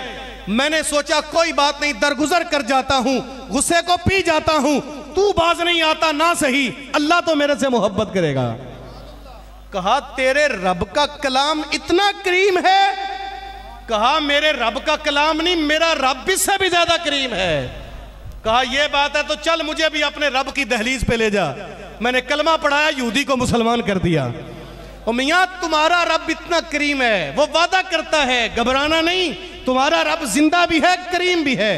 میں نے سوچا کوئی بات نہیں، درگزر کر جاتا ہوں، غصے کو پی جاتا ہوں، تو باز نہیں آتا نہ صحیح، اللہ تو میرے سے محبت کرے گا۔ کہا تیرے رب کا کلام اتنا کریم ہے؟ کہا میرے رب کا کلام نہیں، میرا رب اس سے بھی زیادہ کریم ہے۔ کہا یہ بات ہے تو چل مجھے بھی اپنے رب کی دہلیز پہ لے جا۔ میں نے کلمہ پڑھایا، یہودی کو مسلمان کر دیا۔ اور میاں تمہارا رب اتنا کریم ہے، وہ وعدہ کرتا ہے، گھبرانا نہیں، تمہارا رب زندہ بھی ہے، کریم بھی ہے۔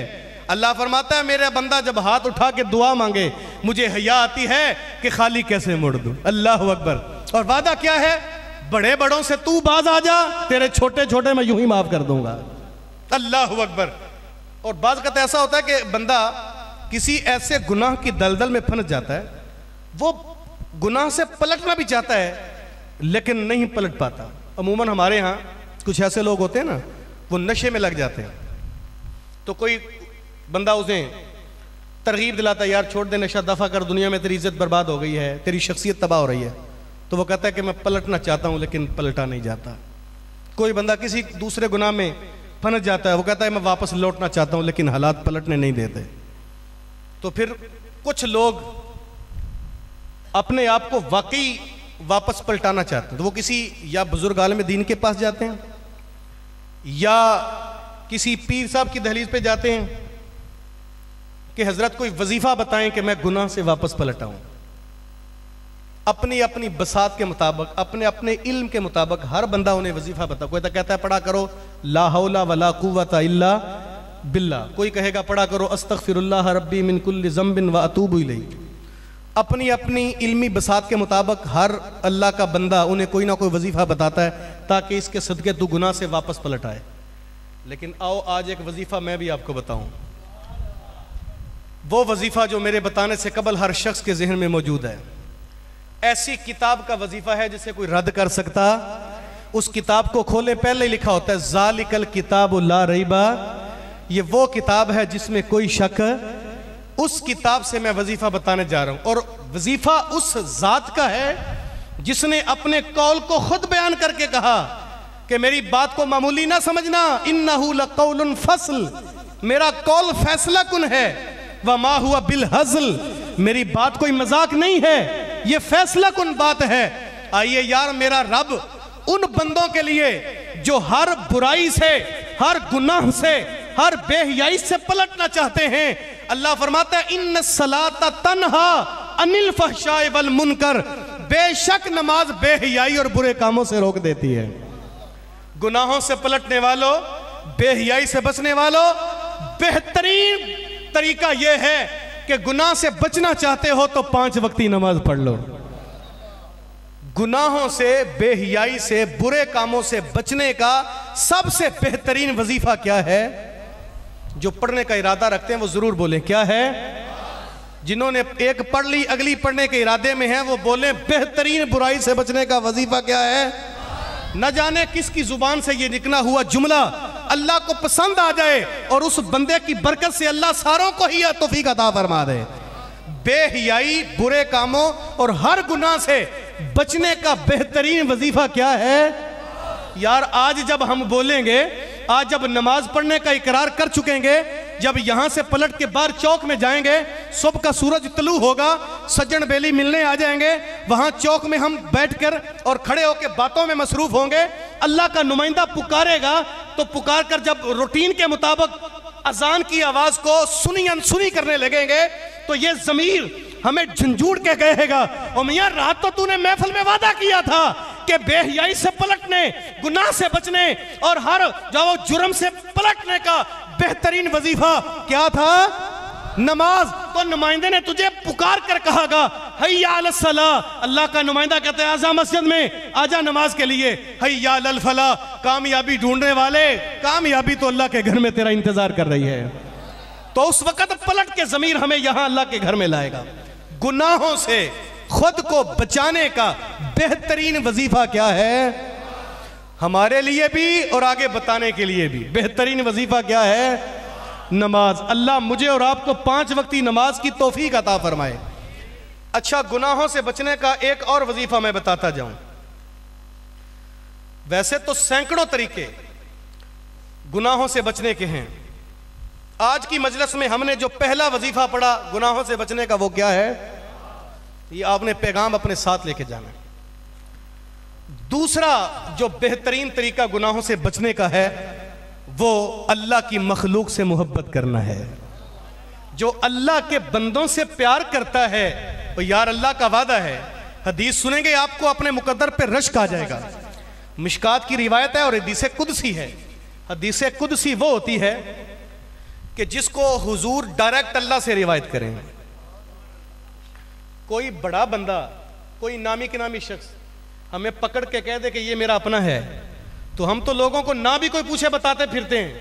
اللہ فرماتا ہے میرا بندہ جب ہاتھ اٹھا کے دعا مانگے، مجھے حیا آتی ہے کہ خالی کیسے مڑ دوں۔ اللہ اکبر۔ اور وعدہ کیا ہے؟ بڑے بڑوں سے تو باز آ جا، تیرے چھوٹے چھوٹے میں یوں ہی معاف کر دوں گا۔ اللہ اکبر۔ اور بعض کا ایسا ہوتا ہے کہ بندہ کسی ایسے گناہ کی دلدل میں پھنس جاتا ہے، وہ گناہ سے پلٹنا بھی چاہتا ہے لیکن نہیں پلٹ پاتا۔ عموماً ہمارے ہاں کچھ ایسے لوگ ہوتے ہیں نا، وہ نشے میں لگ جاتے ہیں، تو کوئی بندہ اسے ترغیب دلاتا ہے یار چھوڑ دے نشہ، دفع کر، دنیا میں تیری عزت برباد ہو گئی ہے، تیری شخصیت تباہ ہو رہی ہے، تو وہ کہتا ہے کہ میں پلٹنا چاہتا ہوں لیکن پلٹا نہیں جاتا۔ کوئی بندہ کسی دوسرے گناہ میں پھنس جاتا ہے، وہ کہتا ہے میں واپس لوٹنا چاہتا ہوں لیکن حالات پلٹنے نہیں دیتے۔ تو پھر کچھ لوگ اپنے آپ کو واقعی واپس پلٹانا چاہتے ہیں، تو وہ کسی یا بزرگ عالم دین کے پاس جاتے ہیں یا کسی پیر صاحب کی دہلیز پہ جاتے ہیں کہ حضرت کوئی وظیفہ بتائیں کہ میں گناہ سے واپس پلٹا ہوں۔ اپنی اپنی بساط کے مطابق، اپنے اپنے علم کے مطابق ہر بندہ انہیں وظیفہ بتا۔ کوئی تو کہتا ہے پڑھا کرو لا حول ولا قوت الا باللہ، کوئی کہے گا پڑھا کرو استغفر اللہ ربی من کل ذنب واتوب الیہ۔ اپنی اپنی علمی بساط کے مطابق ہر اللہ کا بندہ انہیں کوئی نہ کوئی وظیفہ بتاتا ہے تاکہ اس کے صدقے تو گناہ سے واپس پلٹ آئے۔ لیکن آؤ آج ایک وظیفہ میں بھی آپ کو بتاؤں، وہ وظیفہ جو میرے بتانے سے قبل ہر شخص کے ذہن میں موجود ہے۔ ایسی کتاب کا وظیفہ ہے جسے کوئی رد کر سکتا؟ اس کتاب کو کھولے پہلے ہی لکھا ہوتا ہے ذالک الکتاب لا ریب، یہ وہ کتاب ہے جس میں کوئی شک۔ اس کتاب سے میں وظیفہ بتانے جا رہا ہوں، اور وظیفہ اس ذات کا ہے جس نے اپنے قول کو خود بیان کر کے کہا کہ میری بات کو معمولی نہ سمجھنا، انہو لقول فصل، میرا قول فیصلہ کن ہے، وما ہوا بالہزل، میری بات کوئی مذاق نہیں ہے، یہ فیصلہ کن بات ہے۔ آئیے یار میرا رب ان بندوں کے لیے جو ہر برائی سے، ہر گناہ سے، ہر بے حیائی سے پلٹنا چاہتے ہیں، اللہ فرماتا ہے ان الصلاۃ تنہا عن الفحشاء والمنکر، بے شک نماز بے حیائی اور برے کاموں سے روک دیتی ہے۔ گناہوں سے پلٹنے والوں، بے حیائی سے بچنے والوں، بہترین طریقہ یہ ہے کہ گناہ سے بچنا چاہتے ہو تو 5 وقتی نماز پڑھ لو. گناہوں سے، بے حیائی سے، برے کاموں سے بچنے کا سب سے بہترین وظیفہ کیا ہے؟ جو پڑھنے کا ارادہ رکھتے ہیں وہ ضرور بولیں کیا ہے؟ جنہوں نے ایک پڑھ لی اگلی پڑھنے کے ارادے میں ہیں وہ بولیں بہترین برائی سے بچنے کا وظیفہ کیا ہے؟ نہ جانے کس کی زبان سے یہ نکلا ہوا جملہ اللہ کو پسند آ جائے اور اس بندے کی برکت سے اللہ ساروں کو ہی توفیق عطا فرما دے. بے حیائی، برے کاموں اور ہر گناہ سے بچنے کا بہترین وظیفہ کیا ہے؟ یار آج جب ہم بولیں گے، آج جب نماز پڑھنے کا اقرار کر چکیں گے، جب یہاں سے پلٹ کے باہر چوک میں جائیں گے، صبح کا سورج طلوع ہوگا، سجن بیلی ملنے آ جائیں گے، وہاں چوک میں ہم بیٹھ کر اور کھڑے ہو کے باتوں میں مصروف ہوں گے، اللہ کا نمائندہ پکارے گا تو پکار کر جب روٹین کے مطابق اذان کی آواز کو سنی انسنی کرنے لگیں گے تو یہ ضمیر ہمیں جھنجھوڑ کے کہے گا او میاں رات تو نے محفل میں وعدہ کیا تھا کہ بے حیائی سے پلٹنے، گناہ سے بچنے اور ہر جرم سے پلٹنے کا بہترین وظیفہ کیا تھا؟ نماز. تو نمائندے نے تجھے پکار کر کہا گا حیا علی الصلاۃ. اللہ کا نمائندہ کہتے ہیں آجا مسجد میں، آجا نماز کے لیے. حیا علی الفلاح. کامیابی ڈھونڈنے والے، کامیابی تو اللہ کے گھر میں تیرا انتظار کر رہی ہے. تو اس وقت پلٹ کے ضمیر ہمیں یہاں اللہ کے گھر میں لائے گا. گناہوں سے خود کو بچانے کا بہترین وظیفہ کیا ہے؟ ہمارے لیے بھی اور آگے بتانے کے لیے بھی بہترین وظیفہ کیا ہے؟ نماز. اللہ مجھے اور آپ کو 5 وقتی نماز کی توفیق عطا فرمائے. اچھا، گناہوں سے بچنے کا ایک اور وظیفہ میں بتاتا جاؤں. ویسے تو سینکڑوں طریقے گناہوں سے بچنے کے ہیں. آج کی مجلس میں ہم نے جو پہلا وظیفہ پڑھا گناہوں سے بچنے کا وہ کیا ہے؟ یہ آپ نے پیغام اپنے ساتھ لے کے جانا ہے. دوسرا جو بہترین طریقہ گناہوں سے بچنے کا ہے وہ اللہ کی مخلوق سے محبت کرنا ہے. جو اللہ کے بندوں سے پیار کرتا ہے وہ یار اللہ کا وعدہ ہے. حدیث سنیں گے آپ کو اپنے مقدر پہ رشک آ جائے گا. مشکات کی روایت ہے اور حدیث قدسی ہے. حدیث قدسی وہ ہوتی ہے کہ جس کو حضور ڈائریکٹ اللہ سے روایت کریں. کوئی بڑا بندہ، کوئی نامی کے نامی شخص ہمیں پکڑ کے کہہ دے کہ یہ میرا اپنا ہے تو ہم تو لوگوں کو نہ بھی کوئی پوچھے بتاتے پھرتے ہیں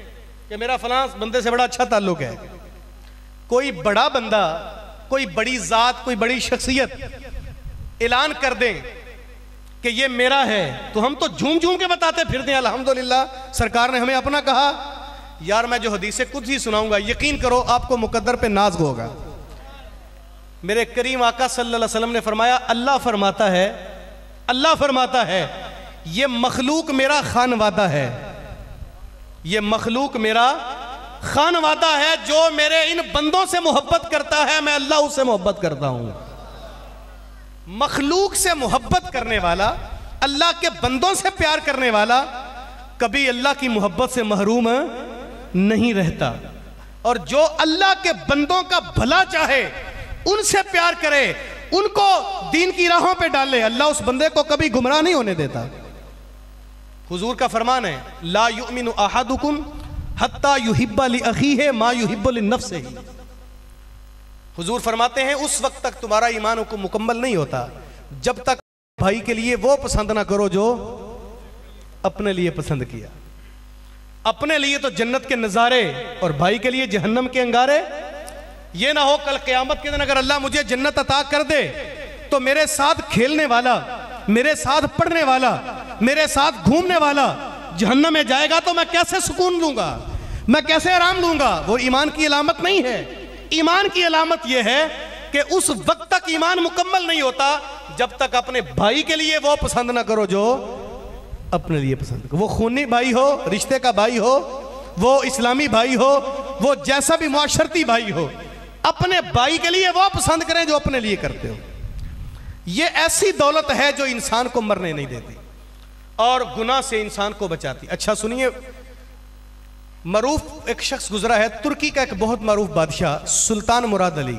کہ میرا فلاں بندے سے بڑا اچھا تعلق ہے. کوئی بڑا بندہ، کوئی بڑی ذات، کوئی بڑی شخصیت اعلان کر دیں کہ یہ میرا ہے تو ہم تو جھوم جھوم کے بتاتے پھرتے ہیں الحمدللہ سرکار نے ہمیں اپنا کہا. یار میں جو حدیث قدسی سناؤں گا یقین کرو آپ کو مقدر پہ ناز ہوگا. میرے کریم آقا صلی اللہ علیہ وسلم نے فرمایا اللہ فرماتا ہے یہ مخلوق میرا خانوادہ ہے. یہ مخلوق میرا خانوادہ ہے. جو میرے ان بندوں سے محبت کرتا ہے میں اللہ اس سے محبت کرتا ہوں. مخلوق سے محبت کرنے والا، اللہ کے بندوں سے پیار کرنے والا کبھی اللہ کی محبت سے محروم نہیں رہتا. اور جو اللہ کے بندوں کا بھلا چاہے، ان سے پیار کرے، ان کو دین کی راہوں پہ ڈالے، اللہ اس بندے کو کبھی گمراہ نہیں ہونے دیتا. حضور کا فرمان ہے لا یؤمن احدکم حتی یحب لاخیہ ما یحب لنفسہ. حضور فرماتے ہیں اس وقت تک تمہارا ایمان کو مکمل نہیں ہوتا جب تک بھائی کے لیے وہ پسند نہ کرو جو اپنے لیے پسند کیا. اپنے لیے تو جنت کے نظارے اور بھائی کے لیے جہنم کے انگارے. یہ نہ ہو کل قیامت کے دن اگر اللہ مجھے جنت عطا کر دے تو میرے ساتھ کھیلنے والا، میرے ساتھ پڑھنے والا، میرے ساتھ گھومنے والا جہنم میں جائے گا تو میں کیسے سکون لوں گا، میں کیسے آرام لوں گا؟ وہ ایمان کی علامت نہیں ہے. ایمان کی علامت یہ ہے کہ اس وقت تک ایمان مکمل نہیں ہوتا جب تک اپنے بھائی کے لیے وہ پسند نہ کرو جو اپنے لیے پسند کرو. وہ خونی بھائی ہو، رشتے کا بھائی ہو، وہ اسلامی بھائی ہو، وہ جیسا بھی معاشرتی بھائی ہو، اپنے بھائی کے لیے وہ پسند کریں جو اپنے لیے کرتے ہو. یہ ایسی دولت ہے جو انسان کو مرنے نہیں دیتی اور گناہ سے انسان کو بچاتی. اچھا سنیے، معروف ایک شخص گزرا ہے، ترکی کا ایک بہت معروف بادشاہ سلطان مراد علی.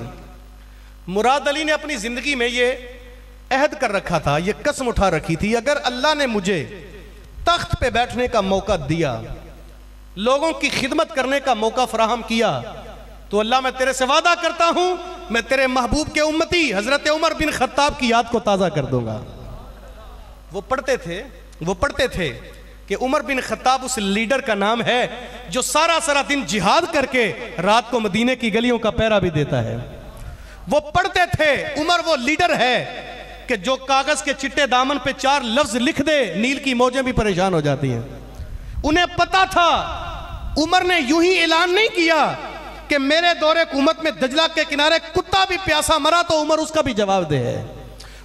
مراد علی نے اپنی زندگی میں یہ عہد کر رکھا تھا، یہ قسم اٹھا رکھی تھی اگر اللہ نے مجھے تخت پہ بیٹھنے کا موقع دیا، لوگوں کی خدمت کرنے کا موقع فراہم کیا تو اللہ میں تیرے سے وعدہ کرتا ہوں میں تیرے محبوب کے امتی حضرت عمر بن خطاب کی یاد کو تازہ کر دوں گا۔ وہ پڑھتے تھے کہ عمر بن خطاب اس لیڈر کا نام ہے جو سارا دن جہاد کر کے رات کو مدینے کی گلیوں کا پہرا بھی دیتا ہے۔ وہ پڑھتے تھے عمر وہ لیڈر ہے کہ جو کاغذ کے چٹے دامن پہ 4 لفظ لکھ دے نیل کی موجیں بھی پریشان ہو جاتی ہیں۔ انہیں پتا تھا عمر نے یوں ہی اعلان نہیں کیا کہ میرے دور حکومت میں دجلہ کے کنارے کتا بھی پیاسا مرا تو عمر اس کا بھی جواب دے ہے۔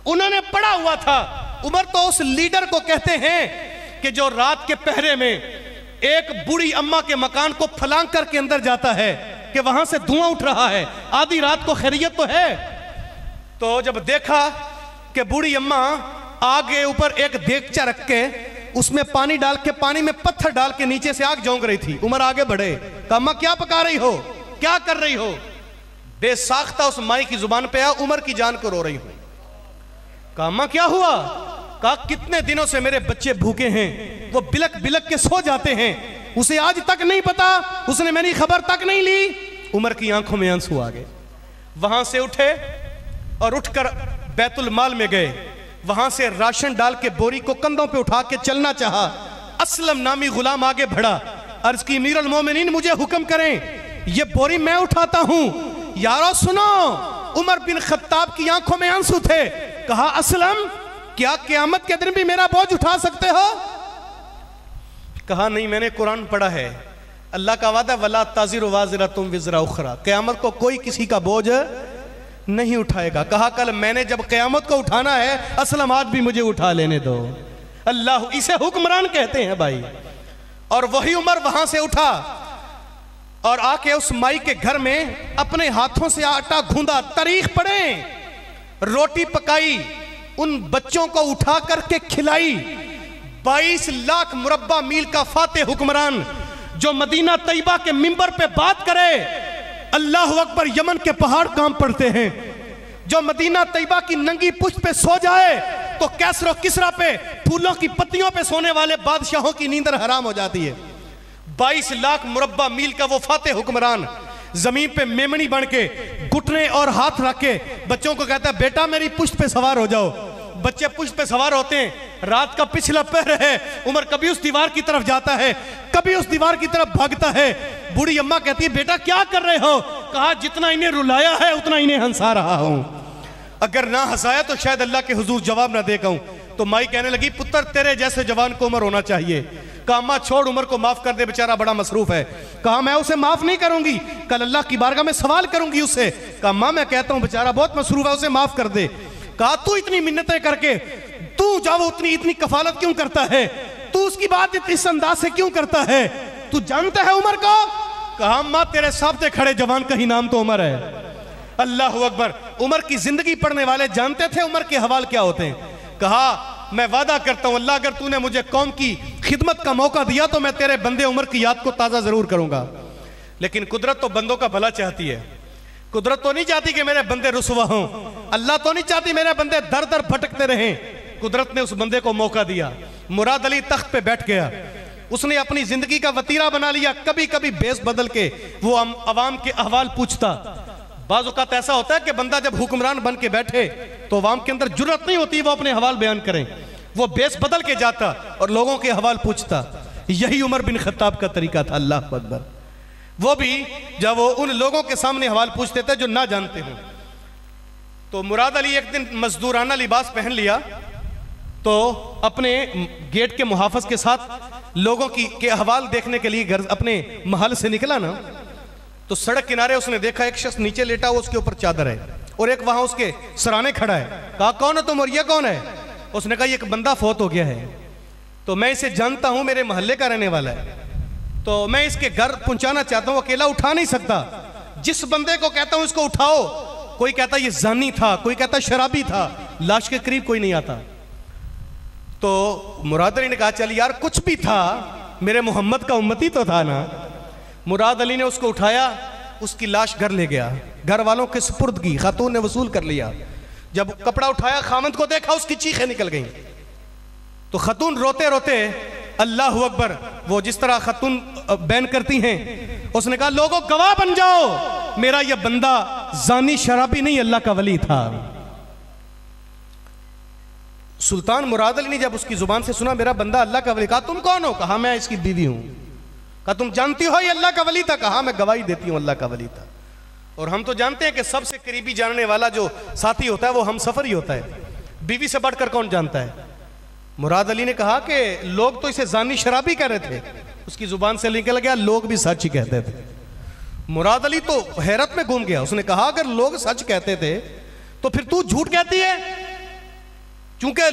انہوں نے پڑھا ہوا تھا عمر تو اس لیڈر کو کہتے ہیں کہ جو رات کے پہرے میں ایک بوڑھی اماں کے مکان کو پھلانگ کر کے اندر جاتا ہے کہ وہاں سے دھواں اٹھ رہا ہے، آدھی رات کو خیریت تو ہے۔ تو جب دیکھا کہ بوڑھی اماں آگ کے اوپر ایک دیگچہ رکھ کے اس میں پانی ڈال کے پانی میں پتھر ڈال کے نیچے سے آگ جھونک رہی تھی، عمر آگے بڑھے، کہا اماں کیا پکا رہی ہو، کیا کر رہی ہو؟ بے ساختہ اس مائی کی زبان پہ آیا عمر کی جان کو رو رہی ہوں۔ کہا اماں کیا ہوا؟ کہا کتنے دنوں سے میرے بچے بھوکے ہیں، وہ بلک بلک کے سو جاتے ہیں، اسے آج تک نہیں پتا، اس نے میری خبر تک نہیں لی۔ عمر کی آنکھوں میں آنسو آ گئے۔ وہاں سے اٹھے اور اٹھ کر بیت المال میں گئے، وہاں سے راشن ڈال کے بوری کو کندھوں پہ اٹھا کے چلنا چاہا۔ اسلم نامی غلام آگے بڑھا، عرض کی امیر المومنین مجھے حکم کریں، یہ بوری میں اٹھاتا ہوں۔ یارو سنو، عمر بن خطاب کی آنکھوں میں آنسو تھے۔ کہا اسلم کیا قیامت کے دن بھی میرا بوجھ اٹھا سکتے ہو؟ کہا نہیں، میں نے قرآن پڑھا ہے، اللہ کا وعدہ وَلَا تَزِرُ وَازِرَةٌ وِزْرَ أُخْرَى، قیامت کو کوئی کسی کا بوجھ نہیں اٹھائے گا۔ کہا کل میں نے جب قیامت کو اٹھانا ہے اسلم آج بھی مجھے اٹھا لینے دو۔ اللہ اسے حکمران کہتے ہیں بھائی۔ اور وہی عمر وہاں سے اٹھا اور آ کے اس مائی کے گھر میں اپنے ہاتھوں سے آٹا گھوندا، تاریخ پڑھیں، روٹی پکائی، ان بچوں کو اٹھا کر کے کھلائی۔ 22 لاکھ مربع میل کا فاتح حکمران جو مدینہ طیبہ کے منبر پہ بات کرے، اللہ اکبر، یمن کے پہاڑ کام پڑتے ہیں، جو مدینہ طیبہ کی ننگی پشت پہ سو جائے تو کیسر و کسرا پہ پھولوں کی پتیوں پہ سونے والے بادشاہوں کی نیندر حرام ہو جاتی ہے۔ 22 لاکھ مربع میل کا وہ فاتح حکمران زمین پہ میمنی بن کے گھٹنے اور ہاتھ رکھ کے بچوں کو کہتا ہے بیٹا میری پشت پہ سوار ہو جاؤ۔ بچے پشت پہ سوار ہوتے ہیں، رات کا پچھلا پہر ہے، عمر کبھی اس دیوار کی طرف جاتا ہے، کبھی اس دیوار کی طرف بھاگتا ہے۔ بوڑھی اماں کہتی ہے بیٹا کیا کر رہے ہو؟ کہا جتنا انہیں رلایا ہے اتنا انہیں ہنسا رہا ہوں، اگر نہ ہنسایا تو شاید اللہ کے حضور جواب نہ دے گا۔ تو مائی کہنے لگی پتر تیرے جیسے جوان کو عمر ہونا چاہیے۔ کہا اماں چھوڑ، عمر کو معاف کر دے، بیچارہ بڑا مصروف ہے۔ کہا میں اسے معاف نہیں کروں گی، کل اللہ کی بارگاہ میں سوال کروں گی اس سے۔ کہا اماں میں کہتا ہوں بیچارہ بہت مصروف ہے، اسے معاف کر دے۔ کہا تو اتنی منتیں کر کے تو جا وہ اتنی کفالت کیوں کرتا ہے؟ تو اس کی بات اس انداز سے کیوں کرتا ہے؟ تو جانتا ہے عمر کو؟ کہا اماں تیرے سامنے کھڑے جوان کا ہی نام تو عمر ہے۔ اللہ اکبر، عمر کی زندگی پڑھنے والے جانتے تھے عمر کے حوال کیا ہوتے ہیں۔ کہا میں وعدہ کرتا ہوں اللہ اگر تو نے مجھے قوم کی خدمت کا موقع دیا تو میں تیرے بندے عمر کی یاد کو تازہ ضرور کروں گا۔ لیکن قدرت تو بندوں کا بھلا چاہتی ہے، قدرت تو نہیں چاہتی کہ میرے بندے رسوا ہوں، اللہ تو نہیں چاہتی میرے بندے در در بھٹکتے رہیں۔ قدرت نے اس بندے کو موقع دیا، مراد علی تخت پہ بیٹھ گیا، اس نے اپنی زندگی کا وطیرہ بنا لیا، کبھی کبھی بیس بدل کے وہ عوام کے احوال پوچھتا۔ بعض اوقات ایسا ہوتا ہے کہ بندہ جب حکمران بن کے بیٹھے تو عوام کے اندر جرأت نہیں ہوتی وہ اپنے حوال بیان کریں، وہ بیس بدل کے جاتا اور لوگوں کے حوال پوچھتا۔ یہی عمر بن خطاب کا طریقہ تھا، اللہ اکبر۔ وہ بھی جب وہ ان لوگوں کے سامنے حوال پوچھتے تھے جو نہ جانتے ہوں۔ تو مراد علی ایک دن مزدورانہ لباس پہن لیا تو اپنے گیٹ کے محافظ کے ساتھ لوگوں کے احوال دیکھنے کے لیے اپنے محل سے نکلا نا، تو سڑک کنارے اس نے دیکھا ایک شخص نیچے لیٹا ہوا، اس کے اوپر چادر ہے اور ایک وہاں اس کے سرانے کھڑا ہے۔ کہا کون ہے تم اور یہ کون ہے؟ اس نے کہا یہ ایک بندہ فوت ہو گیا ہے، تو میں اسے جانتا ہوں، میرے محلے کا رہنے والا ہے، تو میں اس کے گھر پہنچانا چاہتا ہوں، اکیلا اٹھا نہیں سکتا، جس بندے کو کہتا ہوں اس کو اٹھاؤ، کوئی کہتا یہ زانی تھا، کوئی کہتا شرابی تھا، لاش کے قریب کوئی نہیں آتا۔ تو مراد علی نے کہا چل یار کچھ بھی تھا، میرے محمد کا امتی تو تھا نا۔ مراد علی نے اس کو اٹھایا، اس کی لاش گھر لے گیا، گھر والوں کے سپردگی، خاتون نے وصول کر لیا۔ جب کپڑا اٹھایا خامند کو دیکھا، اس کی چیخیں نکل گئیں، تو خاتون روتے روتے اللہ اکبر، وہ جس طرح خاتون بیان کرتی ہیں، اس نے کہا لوگوں گواہ بن جاؤ، میرا یہ بندہ زانی شرابی نہیں، اللہ کا ولی تھا۔ سلطان مراد علی نے جب اس کی زبان سے سنا میرا بندہ اللہ کا ولی، کہا تم کون ہو؟ کہا میں اس کی بیوی ہوں۔ کہا تم جانتی ہو یہ اللہ کا ولی تھا؟ کہا میں گواہی دیتی ہوں اللہ کا ولی تھا۔ اور ہم تو جانتے ہیں کہ سب سے قریبی جاننے والا جو ساتھی ہوتا ہے وہ ہم سفر ہی ہوتا ہے، بیوی سے بڑھ کر کون جانتا ہے؟ مراد علی نے کہا کہ لوگ تو اسے زانی شرابی کہہ رہے تھے، اس کی زبان سے نکل گیا لوگ بھی سچ ہی کہتے تھے۔ مراد علی تو حیرت میں گم گیا، اس نے کہا اگر لوگ سچ کہتے تھے تو پھر تو جھوٹ کہتی ہے؟ چونکہ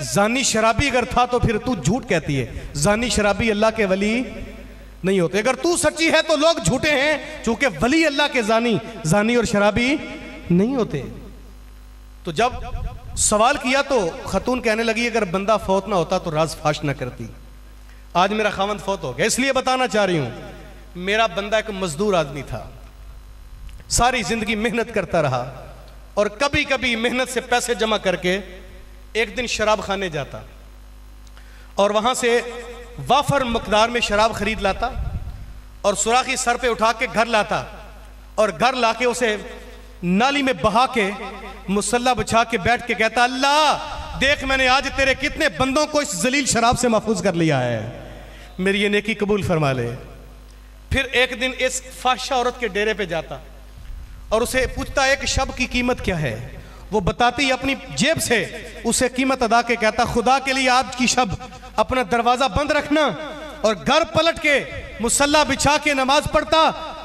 زانی شرابی اگر تھا تو پھر تو جھوٹ کہتی ہے، زانی شرابی اللہ کے ولی نہیں ہوتے۔ اگر تو سچی ہے تو لوگ جھوٹے ہیں، چونکہ ولی اللہ کے زانی اور شرابی نہیں ہوتے۔ تو جب سوال کیا تو خاتون کہنے لگی اگر بندہ فوت نہ ہوتا تو راز فاش نہ کرتی۔ آج میرا خاوند فوت ہو گیا، اس لیے بتانا چاہ رہی ہوں میرا بندہ ایک مزدور آدمی تھا، ساری زندگی محنت کرتا رہا اور کبھی کبھی محنت سے پیسے جمع کر کے ایک دن شراب خانے جاتا اور وہاں سے وافر مقدار میں شراب خرید لاتا اور سوراخی سر پہ اٹھا کے گھر لاتا اور گھر لا کے اسے نالی میں بہا کے مصلی بچھا کے بیٹھ کے کہتا اللہ دیکھ میں نے آج تیرے کتنے بندوں کو اس ذلیل شراب سے محفوظ کر لیا ہے، میری یہ نیکی قبول فرما لے۔ پھر ایک دن اس فاحشہ عورت کے ڈیرے پہ جاتا اور اسے پوچھتا ایک شب کی قیمت کیا ہے؟ وہ بتاتی اپنی جیب سے اسے قیمت ادا کے کہتا خدا کے لیے آج کی شب اپنا دروازہ بند رکھنا، اور گھر پلٹ کے مصلی بچھا کے نماز پڑھتا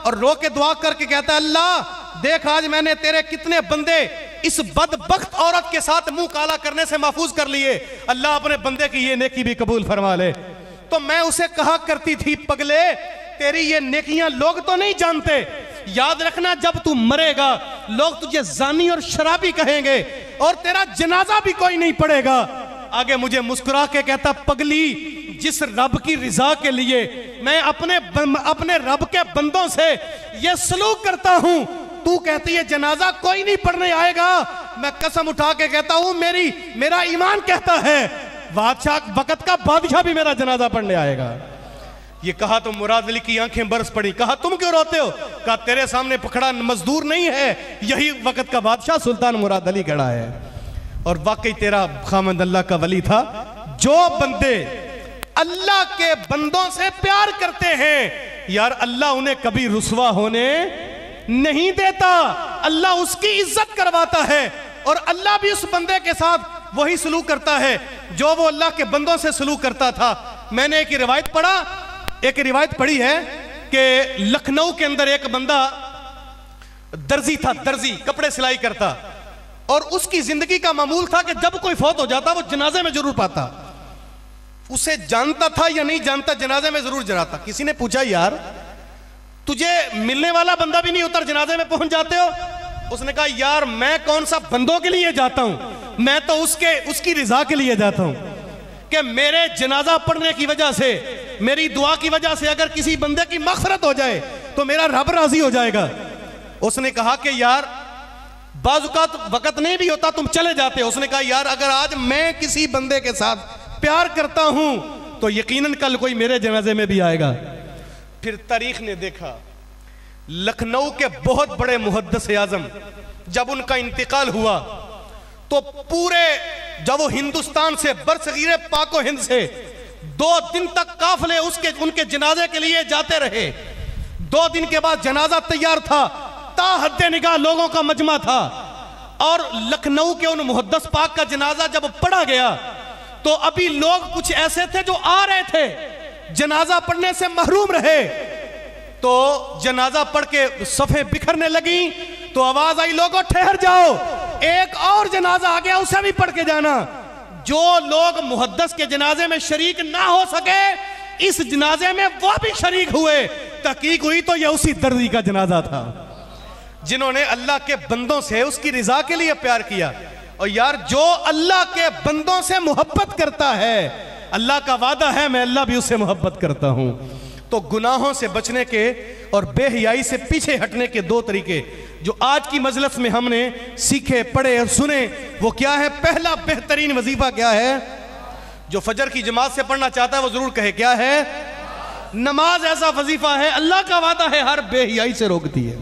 اور رو کے دعا کر کے کہتا اللہ دیکھ آج میں نے تیرے کتنے بندے اس بدبخت عورت کے ساتھ منہ کالا کرنے سے محفوظ کر لیے، اللہ اپنے بندے کی یہ نیکی بھی قبول فرما لے۔ تو میں اسے کہا کرتی تھی پگلے تیری یہ نیکیاں لوگ تو نہیں جانتے، یاد رکھنا جب تو مرے گا لوگ تجھے زانی اور شرابی کہیں گے اور تیرا جنازہ بھی کوئی نہیں پڑے گا۔ آگے مجھے مسکرا کے کہتا پگلی جس رب کی رضا کے لیے میں اپنے رب کے بندوں سے یہ سلوک کرتا ہوں، تو کہتی ہے جنازہ کوئی نہیں پڑھنے آئے گا، میں قسم اٹھا کے کہتا ہوں میرا ایمان کہتا ہے وقت کا بادشاہ بھی میرا جنازہ پڑھنے آئے گا۔ یہ کہا تو مراد علی کی آنکھیں برس پڑی، کہا تم کیوں روتے ہو؟ کہا تیرے سامنے پکڑا مزدور نہیں ہے، یہی وقت کا بادشاہ سلطان مراد علی کھڑا ہے۔ اور واقعی تیرا خامند اللہ کا ولی تھا۔ جو بندے اللہ کے بندوں سے پیار کرتے ہیں یار اللہ انہیں کبھی رسوا ہونے نہیں دیتا، اللہ اس کی عزت کرواتا ہے اور اللہ بھی اس بندے کے ساتھ وہی سلوک کرتا ہے جو وہ اللہ کے بندوں سے سلوک کرتا تھا۔ میں نے ایک روایت پڑھی ہے کہ لکھنؤ کے اندر ایک بندہ درزی تھا، درزی کپڑے سلائی کرتا، اور اس کی زندگی کا معمول تھا کہ جب کوئی فوت ہو جاتا وہ جنازے میں ضرور پاتا۔ اسے جانتا تھا یا نہیں جانتا جنازے میں ضرور جراتا۔ کسی نے پوچھا یار تجھے ملنے والا بندہ بھی نہیں اتر جنازے میں پہنچ جاتے ہو؟ اس نے کہا یار میں کون سا بندوں کے لیے جاتا ہوں، میں تو اس کی رضا کے لیے جاتا ہوں کہ میرے جنازہ پڑھنے کی وجہ سے میری دعا کی وجہ سے اگر کسی بندے کی مغفرت ہو جائے تو میرا رب راضی ہو جائے گا۔ اس نے کہا کہ یار بعض اوقات وقت نہیں بھی ہوتا تم چلے جاتے ہو۔ اس نے کہا یار اگر آج میں کسی بندے کے ساتھ پیار کرتا ہوں تو یقیناً کل کوئی میرے جنازے میں بھی آئے گا۔ پھر تاریخ نے دیکھا لکھنؤ کے بہت بڑے محدث اعظم جب ان کا انتقال ہوا تو جب وہ ہندوستان سے برصغیر پاک و ہند سے 2 دن تک قافلے ان کے جنازے کے لیے جاتے رہے۔ 2 دن کے بعد جنازہ تیار تھا، تا حد نگاہ لوگوں کا مجمع تھا، اور لکھنؤ کے ان محدث پاک کا جنازہ جب پڑھا گیا تو ابھی لوگ کچھ ایسے تھے جو آ رہے تھے جنازہ پڑھنے سے محروم رہے، تو جنازہ پڑھ کے صفیں بکھرنے لگیں تو آواز آئی لوگوں ٹھہر جاؤ، ایک اور جنازہ آ گیا اسے بھی پڑھ کے جانا۔ جو لوگ محدث کے جنازے میں شریک نہ ہو سکے اس جنازے میں وہ بھی شریک ہوئے۔ تحقیق ہوئی تو یہ اسی درزی کا جنازہ تھا جنہوں نے اللہ کے بندوں سے اس کی رضا کے لیے پیار کیا۔ اور یار جو اللہ کے بندوں سے محبت کرتا ہے اللہ کا وعدہ ہے میں اللہ بھی اس سے محبت کرتا ہوں۔ تو گناہوں سے بچنے کے اور بے حیائی سے پیچھے ہٹنے کے 2 طریقے جو آج کی مجلس میں ہم نے سیکھے، پڑھے اور سنے وہ کیا ہے؟ پہلا بہترین وظیفہ کیا ہے؟ جو فجر کی جماعت سے پڑھنا چاہتا ہے وہ ضرور کہے کیا ہے؟ نماز ایسا وظیفہ ہے اللہ کا وعدہ ہے ہر بے حیائی سے روکتی ہے۔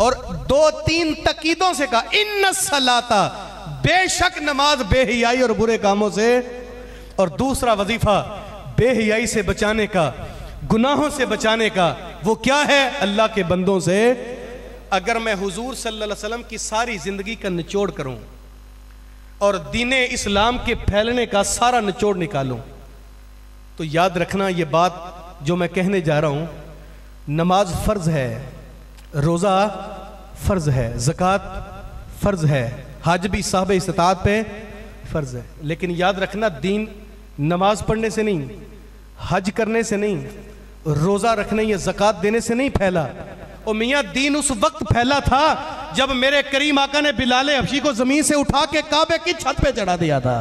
اور 2-3 تقیدوں سے کہا ان الصلاۃ، بے شک نماز بے حیائی اور برے کاموں سے، اور دوسرا وظیفہ بے حیائی سے بچانے کا، گناہوں سے بچانے کا، وہ کیا ہے؟ اللہ کے بندوں سے۔ اگر میں حضور صلی اللہ علیہ وسلم کی ساری زندگی کا نچوڑ کروں اور دین اسلام کے پھیلنے کا سارا نچوڑ نکالوں تو یاد رکھنا یہ بات جو میں کہنے جا رہا ہوں، نماز فرض ہے، روزہ فرض ہے، زکوٰۃ فرض ہے، حج بھی صاحب استطاعت پہ فرض ہے، لیکن یاد رکھنا دین نماز پڑھنے سے نہیں، حج کرنے سے نہیں، روزہ رکھنے یا زکوٰۃ دینے سے نہیں پھیلا۔ اور میاں دین اس وقت پھیلا تھا جب میرے کریم آقا نے بلال حبشی کو زمین سے اٹھا کے کعبے کی چھت پہ چڑھا دیا تھا۔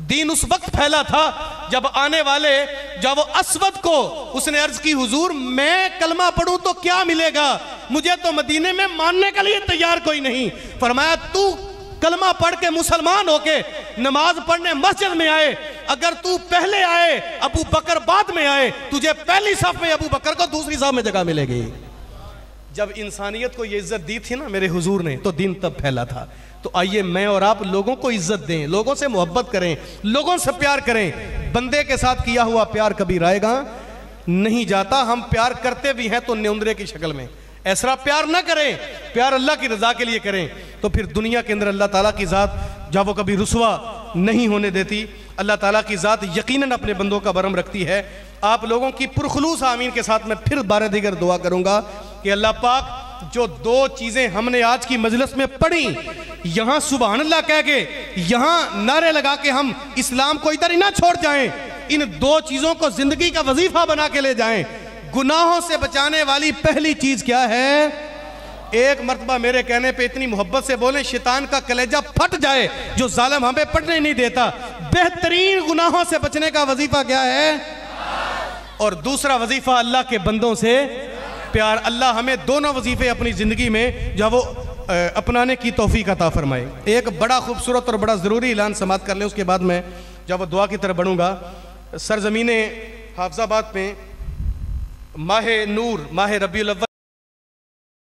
دین اس وقت پھیلا تھا جب آنے والے جب وہ اسود کو اس نے عرض کی حضور میں کلمہ پڑھوں تو کیا ملے گا؟ مجھے تو مدینے میں ماننے کے لیے تیار کوئی نہیں۔ فرمایا تو کلمہ پڑھ کے مسلمان ہو کے نماز پڑھنے مسجد میں آئے، اگر تو پہلے آئے ابو بکر بعد میں آئے، تجھے پہلی صف میں ابو بکر کو دوسری صف میں جگہ ملے گی۔ جب انسانیت کو یہ عزت دی تھی نا میرے حضور نے تو دین تب پھیلا تھا۔ تو آئیے میں اور آپ لوگوں کو عزت دیں، لوگوں سے محبت کریں، لوگوں سے پیار کریں۔ بندے کے ساتھ کیا ہوا پیار کبھی رائے گا نہیں جاتا۔ ہم پیار کرتے بھی ہیں تو نیوندرے کی شکل میں، ایسا پیار نہ کریں، پیار اللہ کی رضا کے لیے کریں، تو پھر دنیا کے اندر اللہ تعالیٰ کی ذات جب وہ کبھی رسوا نہیں ہونے دیتی۔ اللہ تعالیٰ کی ذات یقیناً اپنے بندوں کا برم رکھتی ہے۔ آپ لوگوں کی پرخلوص آمین کے ساتھ میں پھر بارہ دیگر دعا کروں گا کہ اللہ پاک جو 2 چیزیں ہم نے آج کی مجلس میں پڑھی، یہاں سبحان اللہ کہہ کے، یہاں نعرے لگا کے ہم اسلام کو ادھر ہی نہ چھوڑ جائیں، ان 2 چیزوں کو زندگی کا وظیفہ بنا کے لے جائیں۔ گناہوں سے بچانے والی پہلی چیز کیا ہے؟ ایک مرتبہ میرے کہنے پہ اتنی محبت سے بولیں شیطان کا کلیجہ پھٹ جائے جو ظالم ہمیں پڑھنے نہیں دیتا۔ بہترین گناہوں سے بچنے کا وظیفہ کیا ہے؟ اور دوسرا وظیفہ اللہ کے بندوں سے پیار۔ اللہ ہمیں دونوں وظیفے اپنی زندگی میں جو وہ اپنانے کی توفیق عطا فرمائے۔ ایک بڑا خوبصورت اور بڑا ضروری اعلان سماعت کر لیں، اس کے بعد میں جب وہ دعا کی طرف بڑھوں گا۔ سرزمین حافظ آباد میں ماہ نور، ماہ ربیع الاول